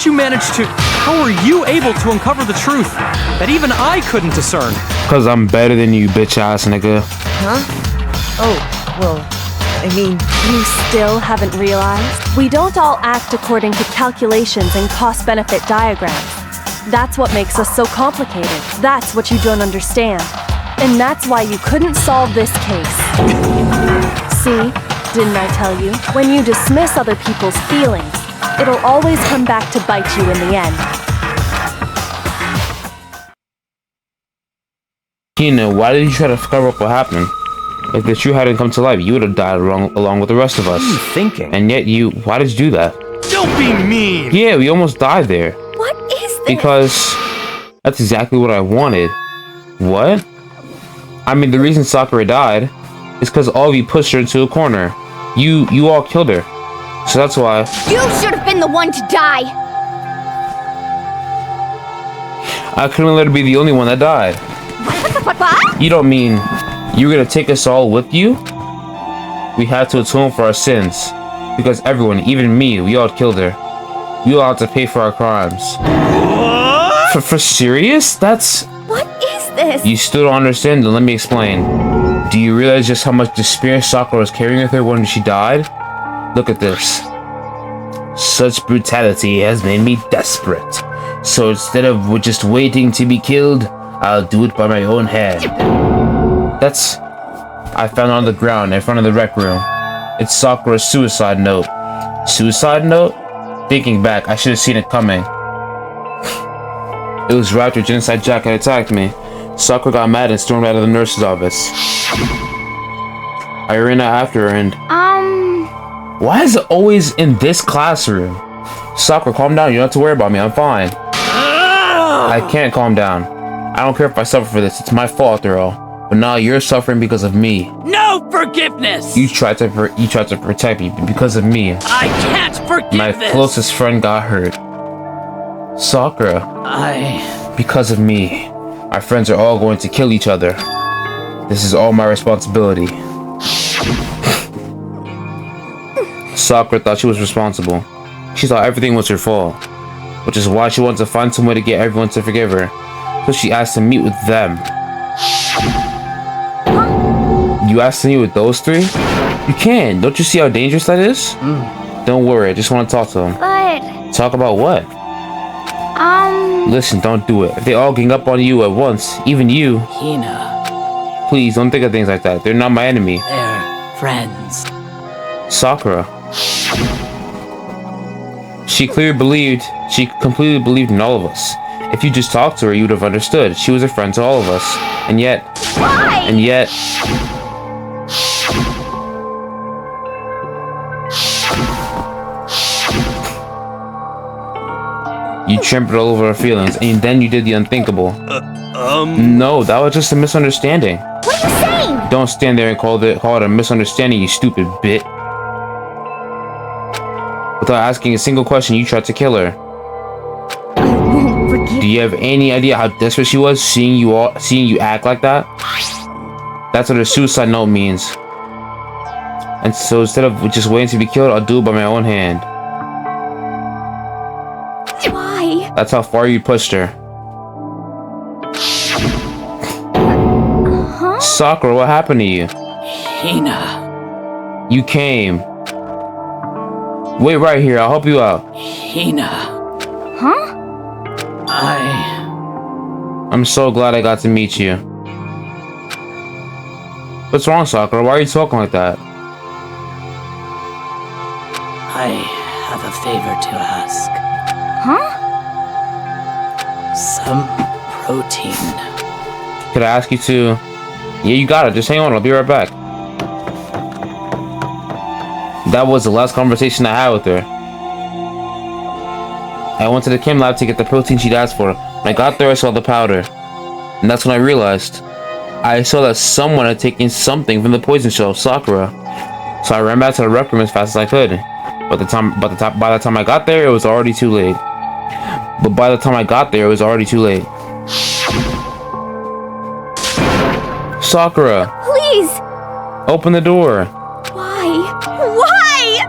you manage to... How were you able to uncover the truth that even I couldn't discern? Cause I'm better than you, bitch ass nigga. Huh? Oh, well, I mean... You still haven't realized? We don't all act according to calculations and cost-benefit diagrams. That's what makes us so complicated. That's what you don't understand. And that's why you couldn't solve this case. See? Didn't I tell you? When you dismiss other people's feelings, it'll always come back to bite you in the end. Hina, why did you try to cover up what happened? If the truth hadn't come to light, you would have died along with the rest of us. What are you thinking? And yet why did you do that? Don't be mean! Yeah, we almost died there. What is this? Because that's exactly what I wanted. What? I mean, the reason Sakura died is because all of you pushed her into a corner. You all killed her. So that's why. You should have been the one to die! I couldn't let her be the only one that died. What? You don't mean you're gonna take us all with you? We had to atone for our sins. Because everyone, even me, we all killed her. We all had to pay for our crimes. For serious? That's... What is this? You still don't understand, then let me explain. Do you realize just how much despair Sakura was carrying with her when she died? Look at this. Such brutality has made me desperate. So instead of just waiting to be killed, I'll do it by my own hand. That's... I found it on the ground in front of the rec room. It's Sakura's suicide note. Suicide note? Thinking back, I should have seen it coming. It was right after Genocide Jack had attacked me. Sakura got mad and stormed out of the nurse's office. I ran out after her and... Why is it always in this classroom? Sakura, calm down. You don't have to worry about me. I'm fine. I can't calm down. I don't care if I suffer for this. It's my fault after all. But now you're suffering because of me. No forgiveness! You tried to protect me, but because of me. I can't forgive My this! closest friend got hurt. Sakura. Because of me. My friends are all going to kill each other. This is all my responsibility. Sakura thought she was responsible. She thought everything was her fault, which is why she wanted to find some way to get everyone to forgive her. So she asked to meet with them. You asked to meet with those three? You can. Don't you see how dangerous that is? Don't worry, I just want to talk to them. But, Talk about what? Listen, don't do it. If they all gang up on you at once, even you... Hina, Please, don't think of things like that. They're not my enemy. they're friends. Sakura. She completely believed in all of us. If you just talked to her, you would have understood. She was a friend to all of us. And yet... Why? And yet... You trampled all over her feelings, and then you did the unthinkable. No, that was just a misunderstanding. What are you saying? Don't stand there and call it a misunderstanding, you stupid bit. Without asking a single question, you tried to kill her. I won't forgive. Do you have any idea how desperate she was, seeing you act like that? That's what a suicide note means. And so instead of just waiting to be killed, I'll do it by my own hand. Why? That's how far you pushed her. Sakura, what happened to you? Hina, You came. Wait right here, I'll help you out. Hina, Huh? I'm so glad I got to meet you. What's wrong, Sakura? Why are you talking like that? I have a favor to ask. Huh? Some protein. Could I ask you to... Yeah, you got it. Just hang on. I'll be right back. That was the last conversation I had with her. I went to the chem lab to get the protein she'd asked for. When I got there, I saw the powder. And that's when I realized. I saw that someone had taken something from the poison shell, Sakura. So I ran back to the rec room as fast as I could. By the time I got there, it was already too late. Sakura, Please! open the door. Why? Why?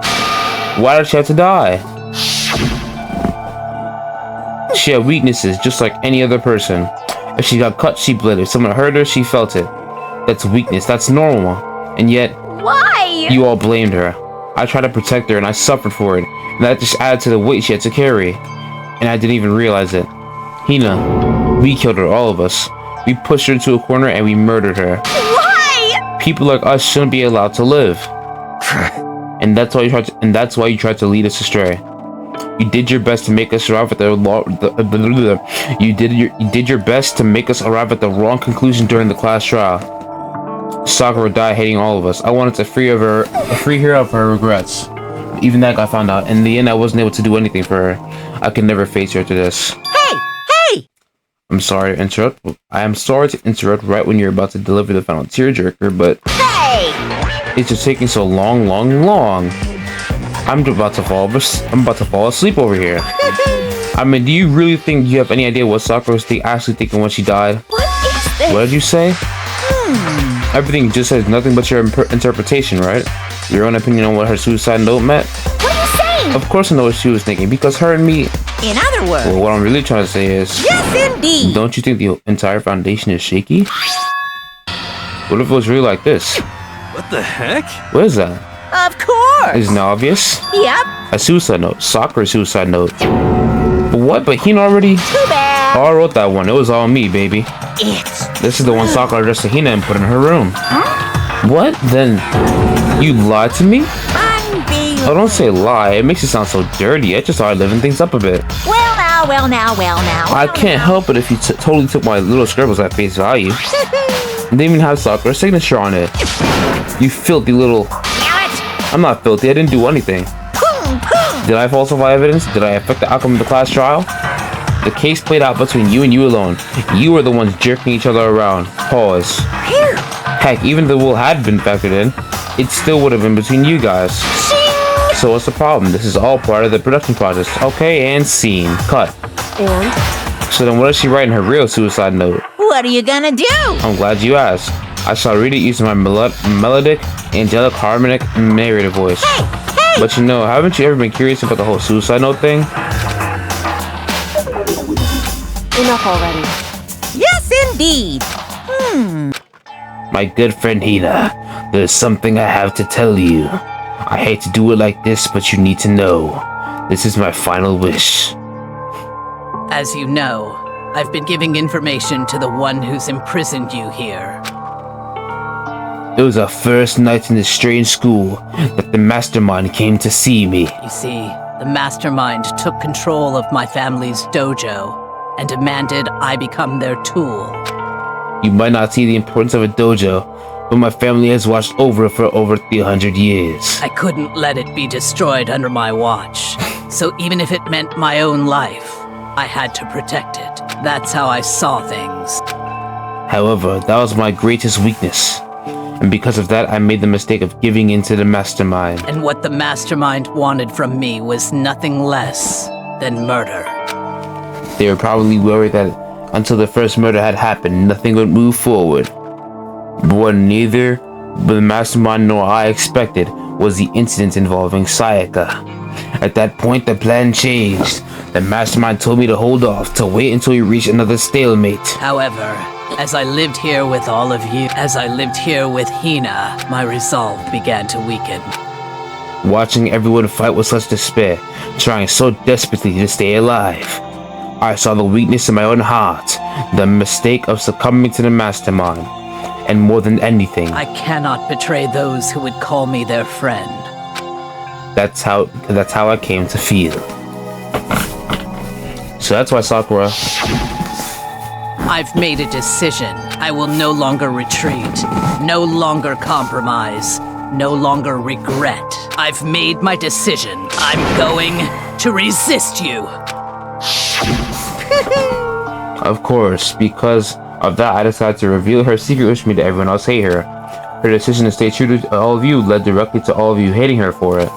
Why did she have to die? She had weaknesses, just like any other person. If she got cut, she bled. If someone hurt her, she felt it. That's weakness. That's normal. And yet, Why? you all blamed her. I tried to protect her, and I suffered for it. And that just added to the weight she had to carry. And I didn't even realize it. Hina, we killed her, all of us. We pushed her into a corner, and we murdered her. Why? People like us shouldn't be allowed to live. And that's why you tried to lead us astray. You did your best to make us arrive at you did your best to make us arrive at the wrong conclusion during the class trial. Sakura died hating all of us. I wanted to free her of her regrets. Even that got found out. In the end, I wasn't able to do anything for her. I could never face her to this. Hey! I'm sorry to interrupt. I am sorry to interrupt right when you're about to deliver the final tearjerker, but Hey! it's just taking so long. I'm about to fall asleep over here. I mean, do you really think you have any idea what Sakura was actually thinking when she died? What is this? What did you say? Everything you just said is nothing but your interpretation, right? Your own opinion on what her suicide note meant? What are you saying? Of course I know what she was thinking, because her and me... In other words... Well, what I'm really trying to say is... Yes, indeed! Don't you think the entire foundation is shaky? What if it was really like this? What the heck? What is that? Of course! Isn't it obvious? Yep. A suicide note. Sakura's suicide note. But what? But Hina already... Too bad. Oh, I wrote that one. It was all me, baby. It's... This is the one Sakura addressed to Hina and put in her room. What? Then... You lied to me? Unbelievable. Oh, don't say lie. It makes it sound so dirty. I just started living things up a bit. Well now. I can't help it if you totally took my little scribbles at face value. They even have Sakura's signature on it. You filthy little... I'm not filthy. I didn't do anything. Did I falsify evidence? Did I affect the outcome of the class trial? The case played out between you and you alone. You were the ones jerking each other around. Pause. Heck, even if the will had been factored in, it still would have been between you guys. So what's the problem? This is all part of the production process. Okay, and scene. Cut. And So then what does she write in her real suicide note? What? What are you gonna do? I'm glad you asked. I shall read it using my melodic, angelic, harmonic, narrative voice. Hey! But you know, haven't you ever been curious about the whole suicide note thing? Enough already. Yes, indeed. My good friend Hina, there's something I have to tell you. I hate to do it like this, but you need to know. This is my final wish. As you know, I've been giving information to the one who's imprisoned you here. It was our first night in this strange school that the mastermind came to see me. You see, the mastermind took control of my family's dojo and demanded I become their tool. You might not see the importance of a dojo, but my family has watched over it for over 300 years. I couldn't let it be destroyed under my watch. So even if it meant my own life, I had to protect it. That's how I saw things. However, that was my greatest weakness. And because of that, I made the mistake of giving in to the mastermind. And what the mastermind wanted from me was nothing less than murder. They were probably worried that until the first murder had happened, nothing would move forward. But what neither the mastermind nor I expected was the incident involving Sayaka. At that point, the plan changed. The mastermind told me to hold off, to wait until we reached another stalemate. However, as I lived here with all of you, as I lived here with Hina, my resolve began to weaken. Watching everyone fight with such despair, trying so desperately to stay alive, I saw the weakness in my own heart, the mistake of succumbing to the mastermind, and more than anything, I cannot betray those who would call me their friend. that's how I came to feel. So that's why Sakura. I've made a decision. I will no longer retreat, no longer compromise, no longer regret. I've made my decision. I'm going to resist you. Of course, because of that, I decided to reveal her secret wish me to everyone else hate her. Her decision to stay true to all of you led directly to all of you hating her for it.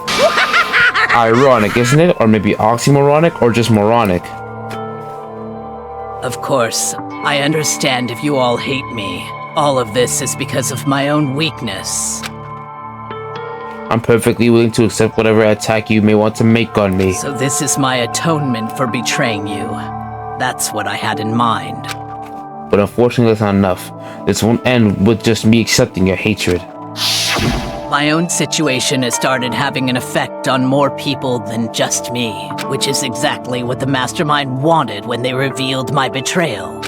Ironic, isn't it? Or maybe oxymoronic, or just moronic. Of course, I understand if you all hate me. All of this is because of my own weakness. I'm perfectly willing to accept whatever attack you may want to make on me. So this is my atonement for betraying you. That's what I had in mind. But unfortunately, that's not enough. This won't end with just me accepting your hatred. My own situation has started having an effect on more people than just me, which is exactly what the mastermind wanted when they revealed my betrayal.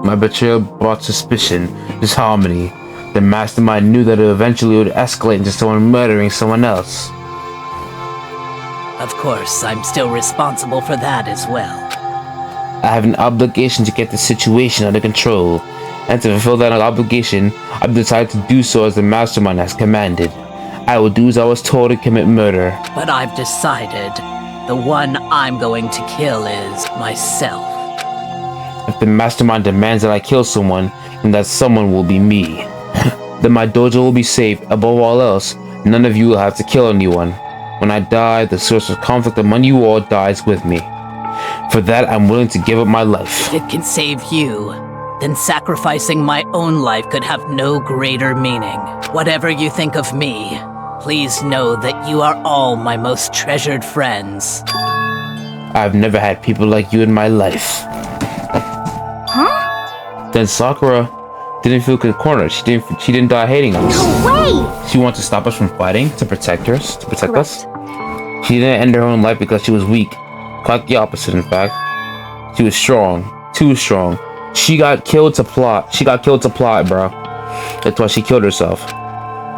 My betrayal brought suspicion, disharmony. The mastermind knew that it eventually would escalate into someone murdering someone else. Of course, I'm still responsible for that as well. I have an obligation to get the situation under control, and to fulfill that obligation, I've decided to do so as the mastermind has commanded. I will do as I was told and commit murder. But I've decided the one I'm going to kill is myself. If the mastermind demands that I kill someone, then that someone will be me. Then my dojo will be safe. Above all else, none of you will have to kill anyone. When I die, the source of conflict among you all dies with me. For that, I'm willing to give up my life. If it can save you, then sacrificing my own life could have no greater meaning. Whatever you think of me, please know that you are all my most treasured friends. I've never had people like you in my life. Huh? Then Sakura didn't feel cornered. She didn't die hating us. No way! She wanted to stop us from fighting, to protect us, Correct. She didn't end her own life because she was weak. Quite the opposite, in fact. She was strong. Too strong. She got killed to plot. Bro. That's why she killed herself.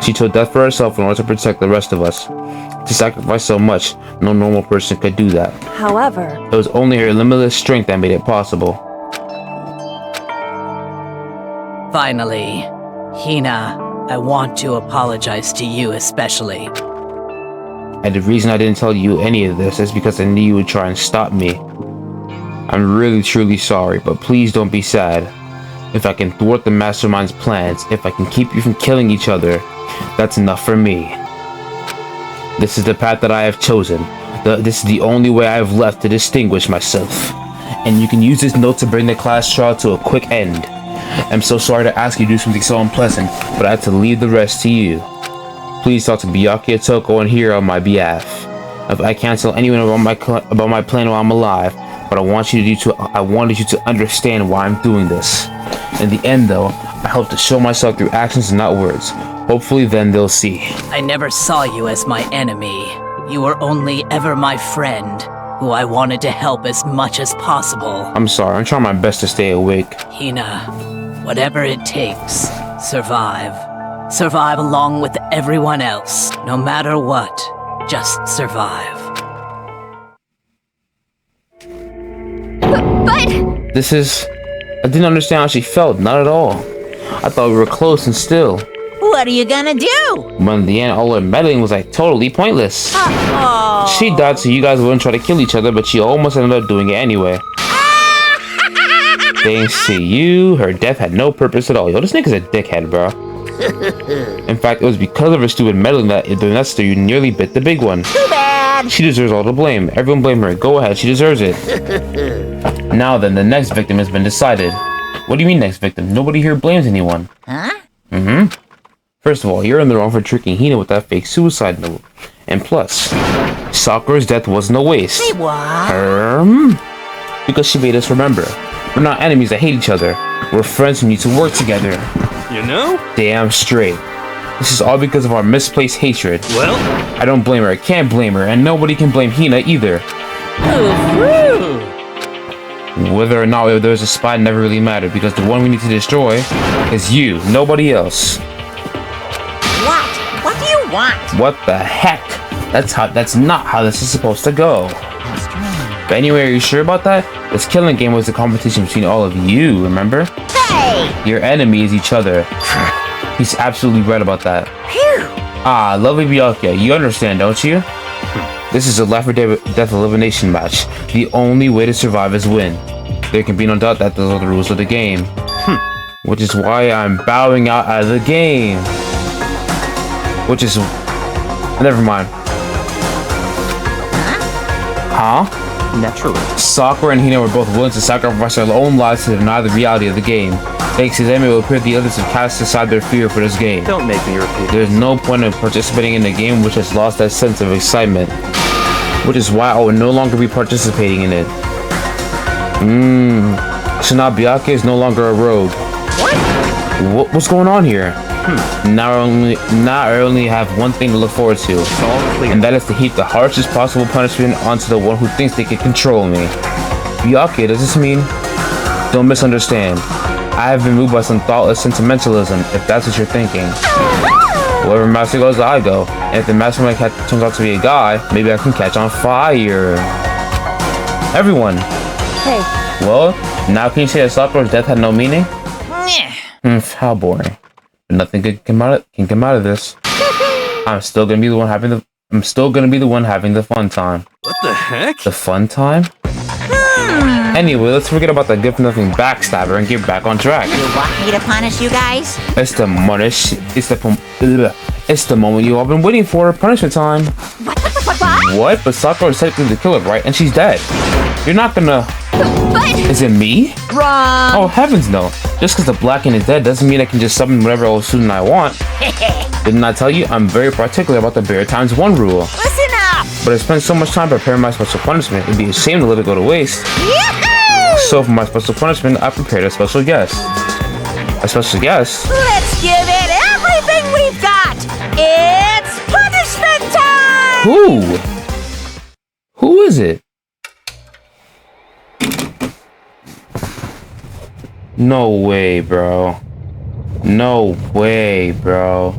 She chose death for herself in order to protect the rest of us. To sacrifice so much, no normal person could do that. However, It was only her limitless strength that made it possible. Finally, Hina, I want to apologize to you especially. And the reason I didn't tell you any of this is because I knew you would try and stop me. I'm really truly sorry, but please don't be sad. If I can thwart the mastermind's plans, if I can keep you from killing each other, that's enough for me. This is the path that I have chosen. This is the only way I have left to distinguish myself. and you can use this note to bring the class trial to a quick end. I'm so sorry to ask you to do something so unpleasant, but I have to leave the rest to you. Please talk to Byakuya, Toko, and Hiro on my behalf. If I can't tell anyone about my plan while I'm alive, but I wanted you to understand why I'm doing this. In the end, though, I hope to show myself through actions and not words. Hopefully, then they'll see. I never saw you as my enemy. You were only ever my friend, who I wanted to help as much as possible. I'm sorry, I'm trying my best to stay awake. Hina, whatever it takes, survive. Survive along with everyone else, no matter what. Just survive. But I didn't understand how she felt, not at all. I thought we were close and still. What are you gonna do? But in the end, all her meddling was like totally pointless. She died so you guys wouldn't try to kill each other, but she almost ended up doing it anyway. Thanks to you, her death had no purpose at all. Yo, this nigga's a dickhead, bro. In fact, it was because of her stupid meddling that the Nester you nearly bit the big one. Too bad. She deserves all the blame. Everyone blame her. Go ahead, she deserves it. Now then, the next victim has been decided. What do you mean next victim? Nobody here blames anyone. Huh? First of all, you're in the wrong for tricking Hina with that fake suicide note. And plus, Sakura's death wasn't a waste. Say what? Because she made us remember. We're not enemies that hate each other. We're friends who need to work together. You know? Damn straight. This is all because of our misplaced hatred. Well, I don't blame her, I can't blame her, and nobody can blame Hina either. Whether or not there's a spy never really mattered, because the one we need to destroy is you, nobody else. What? What do you want? What the heck? That's not how this is supposed to go. How strange. But anyway, are you sure about that? This killing game was a competition between all of you, remember? Hey! Your enemy is each other. He's absolutely right about that. Phew! Ah, lovely Byakuya, you understand, don't you? This is a life or death elimination match. The only way to survive is win. There can be no doubt that those are the rules of the game. Which is why I'm bowing out of the game. Which is... Never mind. Huh? Naturally. Sakura and Hina were both willing to sacrifice their own lives to deny the reality of the game. Thanks to them, it will appear the others have cast aside their fear for this game. Don't make me repeat. There's no point in participating in a game which has lost that sense of excitement. Which is why I will no longer be participating in it. So now Byakuya is no longer a rogue. What's going on here? Now I only have one thing to look forward to. It's all clear. And that is to heap the harshest possible punishment onto the one who thinks they can control me. Byakuya, does this mean? Don't misunderstand. I have been moved by some thoughtless sentimentalism, if that's what you're thinking. Wherever master goes, I go. And if the mastermind turns out to be a guy, maybe I can catch on fire. Everyone. Hey, Well, now can you say that Sakura's death had no meaning? Meh. How boring. But nothing good can come out of this. I'm still gonna be the one having the fun time. what the heck? The fun time? Anyway, let's forget about that good-for-nothing backstabber and get back on track. You want me to punish you guys? It's the moment you all been waiting for. Punishment time. What? But Sakura is technically the killer, right? And she's dead. You're not gonna... But Is it me? Wrong! Oh, heavens no. Just because the Blackened is dead doesn't mean I can just summon whatever old student I want. Didn't I tell you? I'm very particular about the Bear Times 1 rule. Listen up! But I spent so much time preparing my special punishment, it'd be a shame to let it go to waste. Yahoo! So for my special punishment, I prepared a special guest. A special guest? Let's give it everything we've got! It's punishment time! Who? Who is it? No way, bro. No way, bro.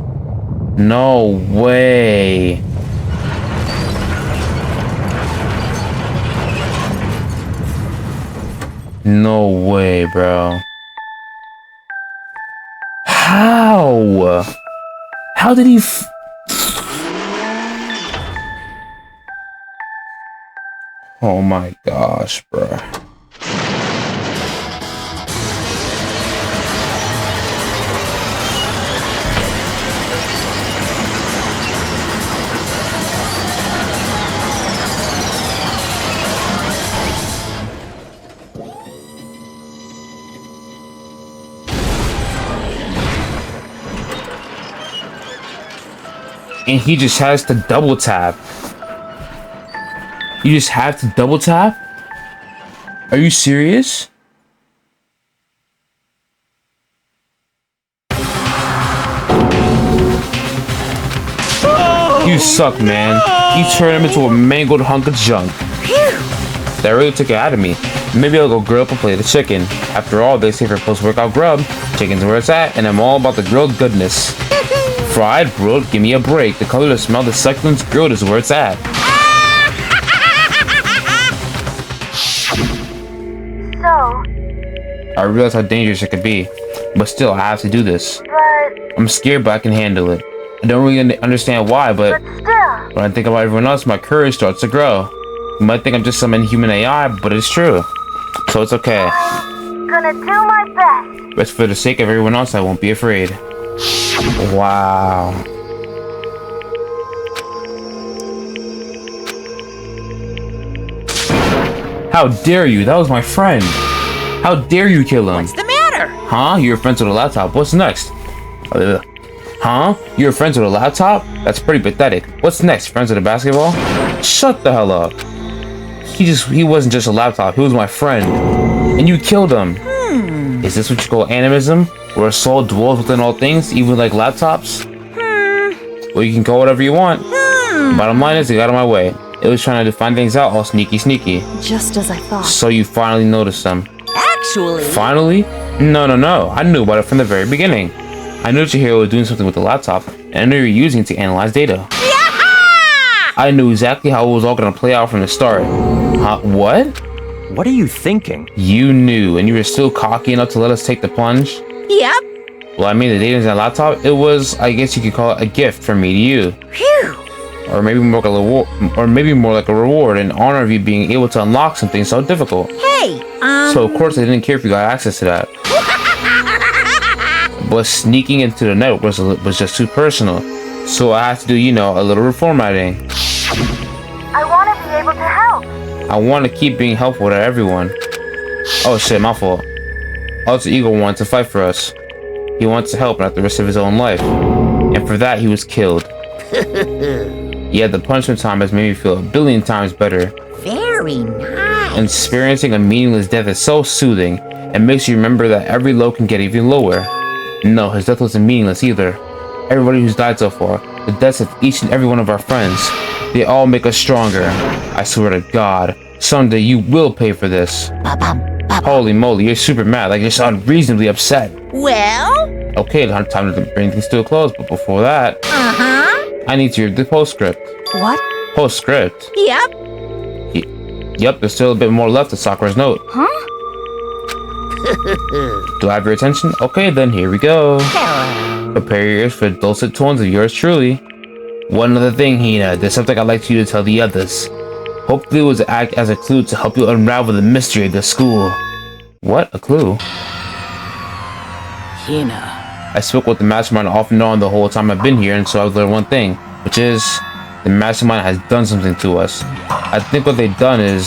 No way. No way, bro. How? How did he Oh my gosh, bro. And he just has to double tap. You just have to double tap? Are you serious? You suck, man. You turned him into a mangled hunk of junk. That really took it out of me. Maybe I'll go grill up and play the chicken. After all, they say for post-workout grub, chicken's where it's at, and I'm all about the grilled goodness. Fried, grilled, give me a break. The color, the smell, the succulence, grilled is where it's at. So, I realize how dangerous it could be, but still, I have to do this. but I'm scared, but I can handle it. I don't really understand why, but still. when I think about everyone else, my courage starts to grow. You might think I'm just some inhuman AI, but it's true. So it's okay. Gonna do my best. But for the sake of everyone else, I won't be afraid. Wow. How dare you? That was my friend. How dare you kill him? What's the matter? Huh? You're friends with a laptop. What's next? Huh? You're friends with a laptop? That's pretty pathetic. What's next? Friends with a basketball? Shut the hell up. He wasn't just a laptop. He was my friend. And you killed him. Is this what you call animism? Where a soul dwells within all things, even like laptops? Well, you can call whatever you want. Bottom line is, it got out of my way. It was trying to find things out all sneaky. Just as I thought. So you finally noticed them. Actually, Finally? No. I knew about it from the very beginning. I knew that your hero was doing something with the laptop, and I knew you were using it to analyze data. I knew exactly how it was all going to play out from the start. What? What are you thinking? You knew, and you were still cocky enough to let us take the plunge? Yep. Well, I mean, the data in that laptop, it was, I guess you could call it a gift from me to you. Phew. Or maybe more like a reward in honor of you being able to unlock something so difficult. Hey, So of course I didn't care if you got access to that. But sneaking into the network was just too personal. So I had to do, a little reformatting. I want to be able to help. I want to keep being helpful to everyone. Oh shit, my fault. Alter Ego wanted to fight for us. He wants to help, not the rest of his own life. And for that, he was killed. Yeah, the punishment time has made me feel a billion times better. Very nice. Experiencing a meaningless death is so soothing, and makes you remember that every low can get even lower. No, his death wasn't meaningless either. Everybody who's died so far, the deaths of each and every one of our friends, they all make us stronger. I swear to God, someday you will pay for this. Holy moly, you're super mad, like you're so unreasonably upset. Well? Okay, time to bring things to a close, but before that, I need to read the postscript. What? Postscript? Yep. Yep, there's still a bit more left to Sakura's note. Huh? Do I have your attention? Okay, then here we go. Prepare your ears for the dulcet tones of yours truly. One other thing, Hina, there's something I'd like you to tell the others. Hopefully it was to act as a clue to help you unravel the mystery of the school. What? A clue? Hina. I spoke with the mastermind off and on the whole time I've been here, and so I've learned one thing, which is the mastermind has done something to us. I think what they've done is...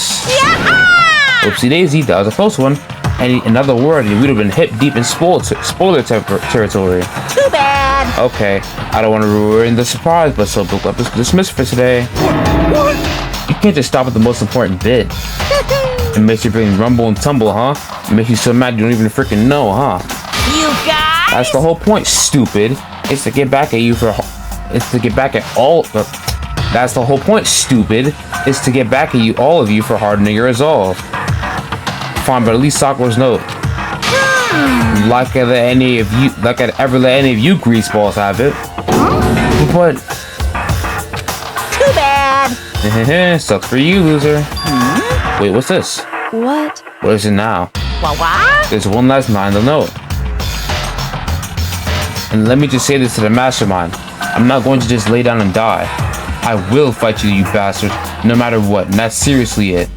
Oopsie daisy, that was a close one. And in other words, we would have been hip deep in spoiler territory. Too bad. Okay, I don't want to ruin the surprise, but so book up is dismissed for today. What? You can't just stop at the most important bit. It makes your brain rumble and tumble, huh? It makes you so mad you don't even freaking know, huh? You guys? That's the whole point, stupid. It's to get back at you for... It's to get back at all... That's the whole point, stupid. It's to get back at you, all of you, for hardening your resolve. Fine, but at least Sakura's note. Like I'd ever let any of you greaseballs have it. But... Too bad. Sucks for you, loser. Wait, what's this? What? What is it now? What? There's one last line on the note. And let me just say this to the mastermind. I'm not going to just lay down and die. I will fight you, you bastard, no matter what, and that's seriously it.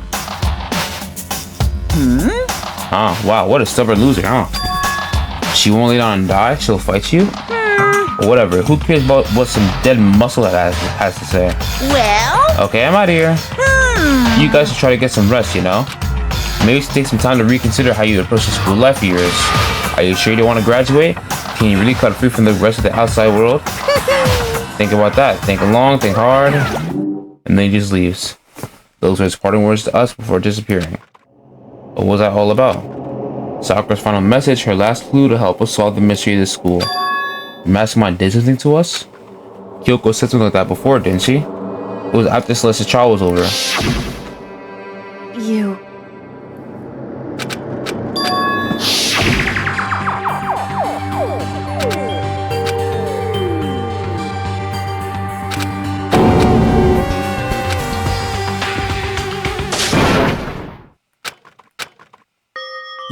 Oh, wow, what a stubborn loser, huh? She won't lay down and die? She'll fight you? Whatever, who cares about what some dead muscle has to say? Well? Okay, I'm out of here. You guys should try to get some rest, Maybe you should take some time to reconsider how you approach the school life of yours. Are you sure you don't want to graduate? Can you really cut free from the rest of the outside world? Think about that. Think long, think hard. And then he just leaves. Those were his parting words to us before disappearing. What was that all about? Sakura's final message, her last clue to help us solve the mystery of the school. The mastermind did something to us? Kyoko said something like that before, didn't she? It was after Celeste's trial was over. You...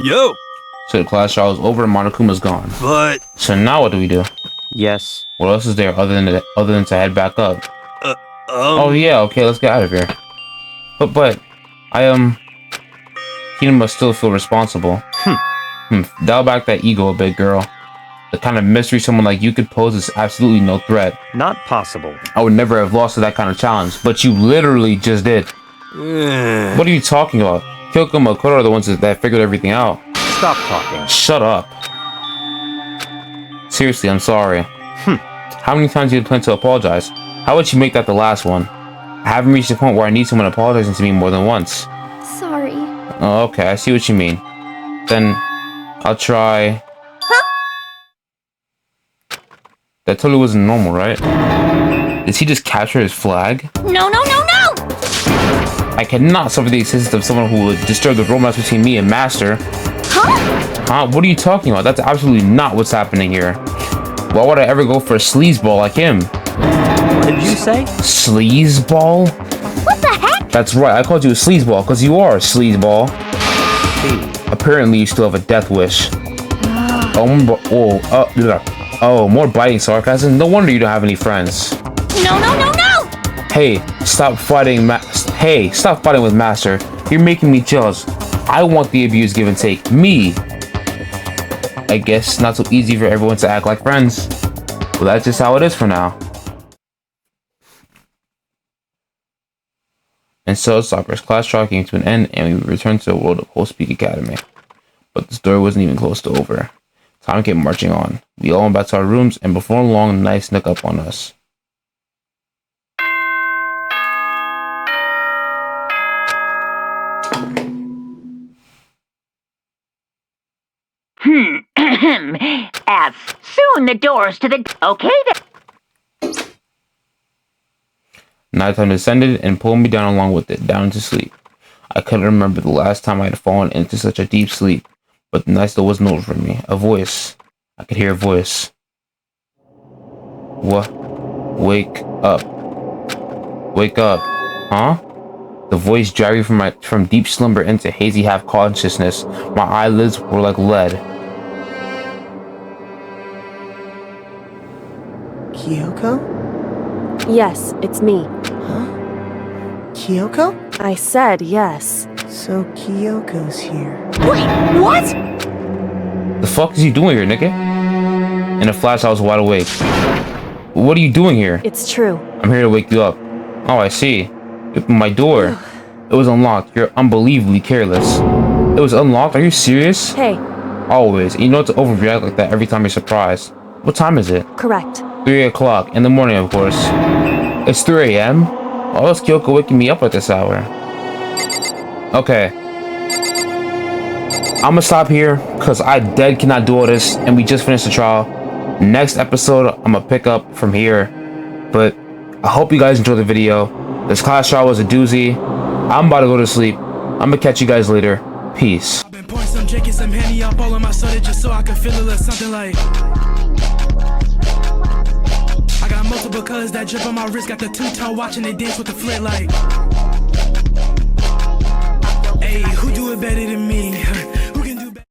Yo! So the class trial was over and Monokuma's gone. But... So now what do we do? Yes. What else is there other than to head back up? Oh yeah, okay, let's get out of here. But Hina must still feel responsible. Dial back that ego a bit, girl. The kind of mystery someone like you could pose is absolutely no threat. Not possible. I would never have lost to that kind of challenge, but you literally just did. What are you talking about? Kyoko and Makoto are the ones that figured everything out. Stop talking. Shut up. Seriously, I'm sorry. How many times do you plan to apologize? How would you make that the last one? I haven't reached the point where I need someone apologizing to me more than once. Sorry. Oh, okay, I see what you mean. Then, I'll try... That totally wasn't normal, right? Did he just capture his flag? No, no, no, no! I cannot suffer the existence of someone who would disturb the romance between me and Master. Huh? What are you talking about? That's absolutely not what's happening here. Why would I ever go for a sleazeball like him? What did you say? Sleazeball? What the heck? That's right, I called you a sleazeball because you are a sleazeball. Apparently you still have a death wish. Oh, more biting sarcasm? No wonder you don't have any friends. No, no, no, no! Hey, stop fighting with Master. You're making me jealous. I want the abuse give and take. Me! I guess it's not so easy for everyone to act like friends. Well, that's just how it is for now. And so Sakura's class trial came to an end and we returned to the world of Whole Speak Academy. But the story wasn't even close to over. Time kept marching on. We all went back to our rooms and before long the night snuck up on us. As soon the doors to the... Okay then. Nighttime descended and pulled me down along with it, down into sleep. I couldn't remember the last time I had fallen into such a deep sleep, but the night still wasn't over for me. A voice. I could hear a voice. What? Wake up. Wake up. Huh? The voice dragged me from deep slumber into hazy half-consciousness. My eyelids were like lead. Kyoko? Yes, it's me. Huh? Kyoko? I said yes. So Kyoko's here. Wait, what? The fuck is he doing here, nigga? In a flash, I was wide awake. What are you doing here? It's true. I'm here to wake you up. Oh, I see. You opened my door. It was unlocked. You're unbelievably careless. It was unlocked? Are you serious? Hey. Always. And you know not to overreact like that every time you're surprised. What time is it? Correct. 3 o'clock. In the morning, of course. It's 3 a.m.? Why was Kyoko waking me up at this hour? Okay. I'm gonna stop here, because I dead cannot do all this, and we just finished the trial. Next episode, I'm gonna pick up from here. But I hope you guys enjoyed the video. This class trial was a doozy. I'm about to go to sleep. I'm gonna catch you guys later. Peace. I've been pouring some drink and some Henny up all on my soda just so I can feel a little something like. I got multiple colors that drip on my wrist, got the two-tone watching they dance with the flit like. Hey, who do it better than me?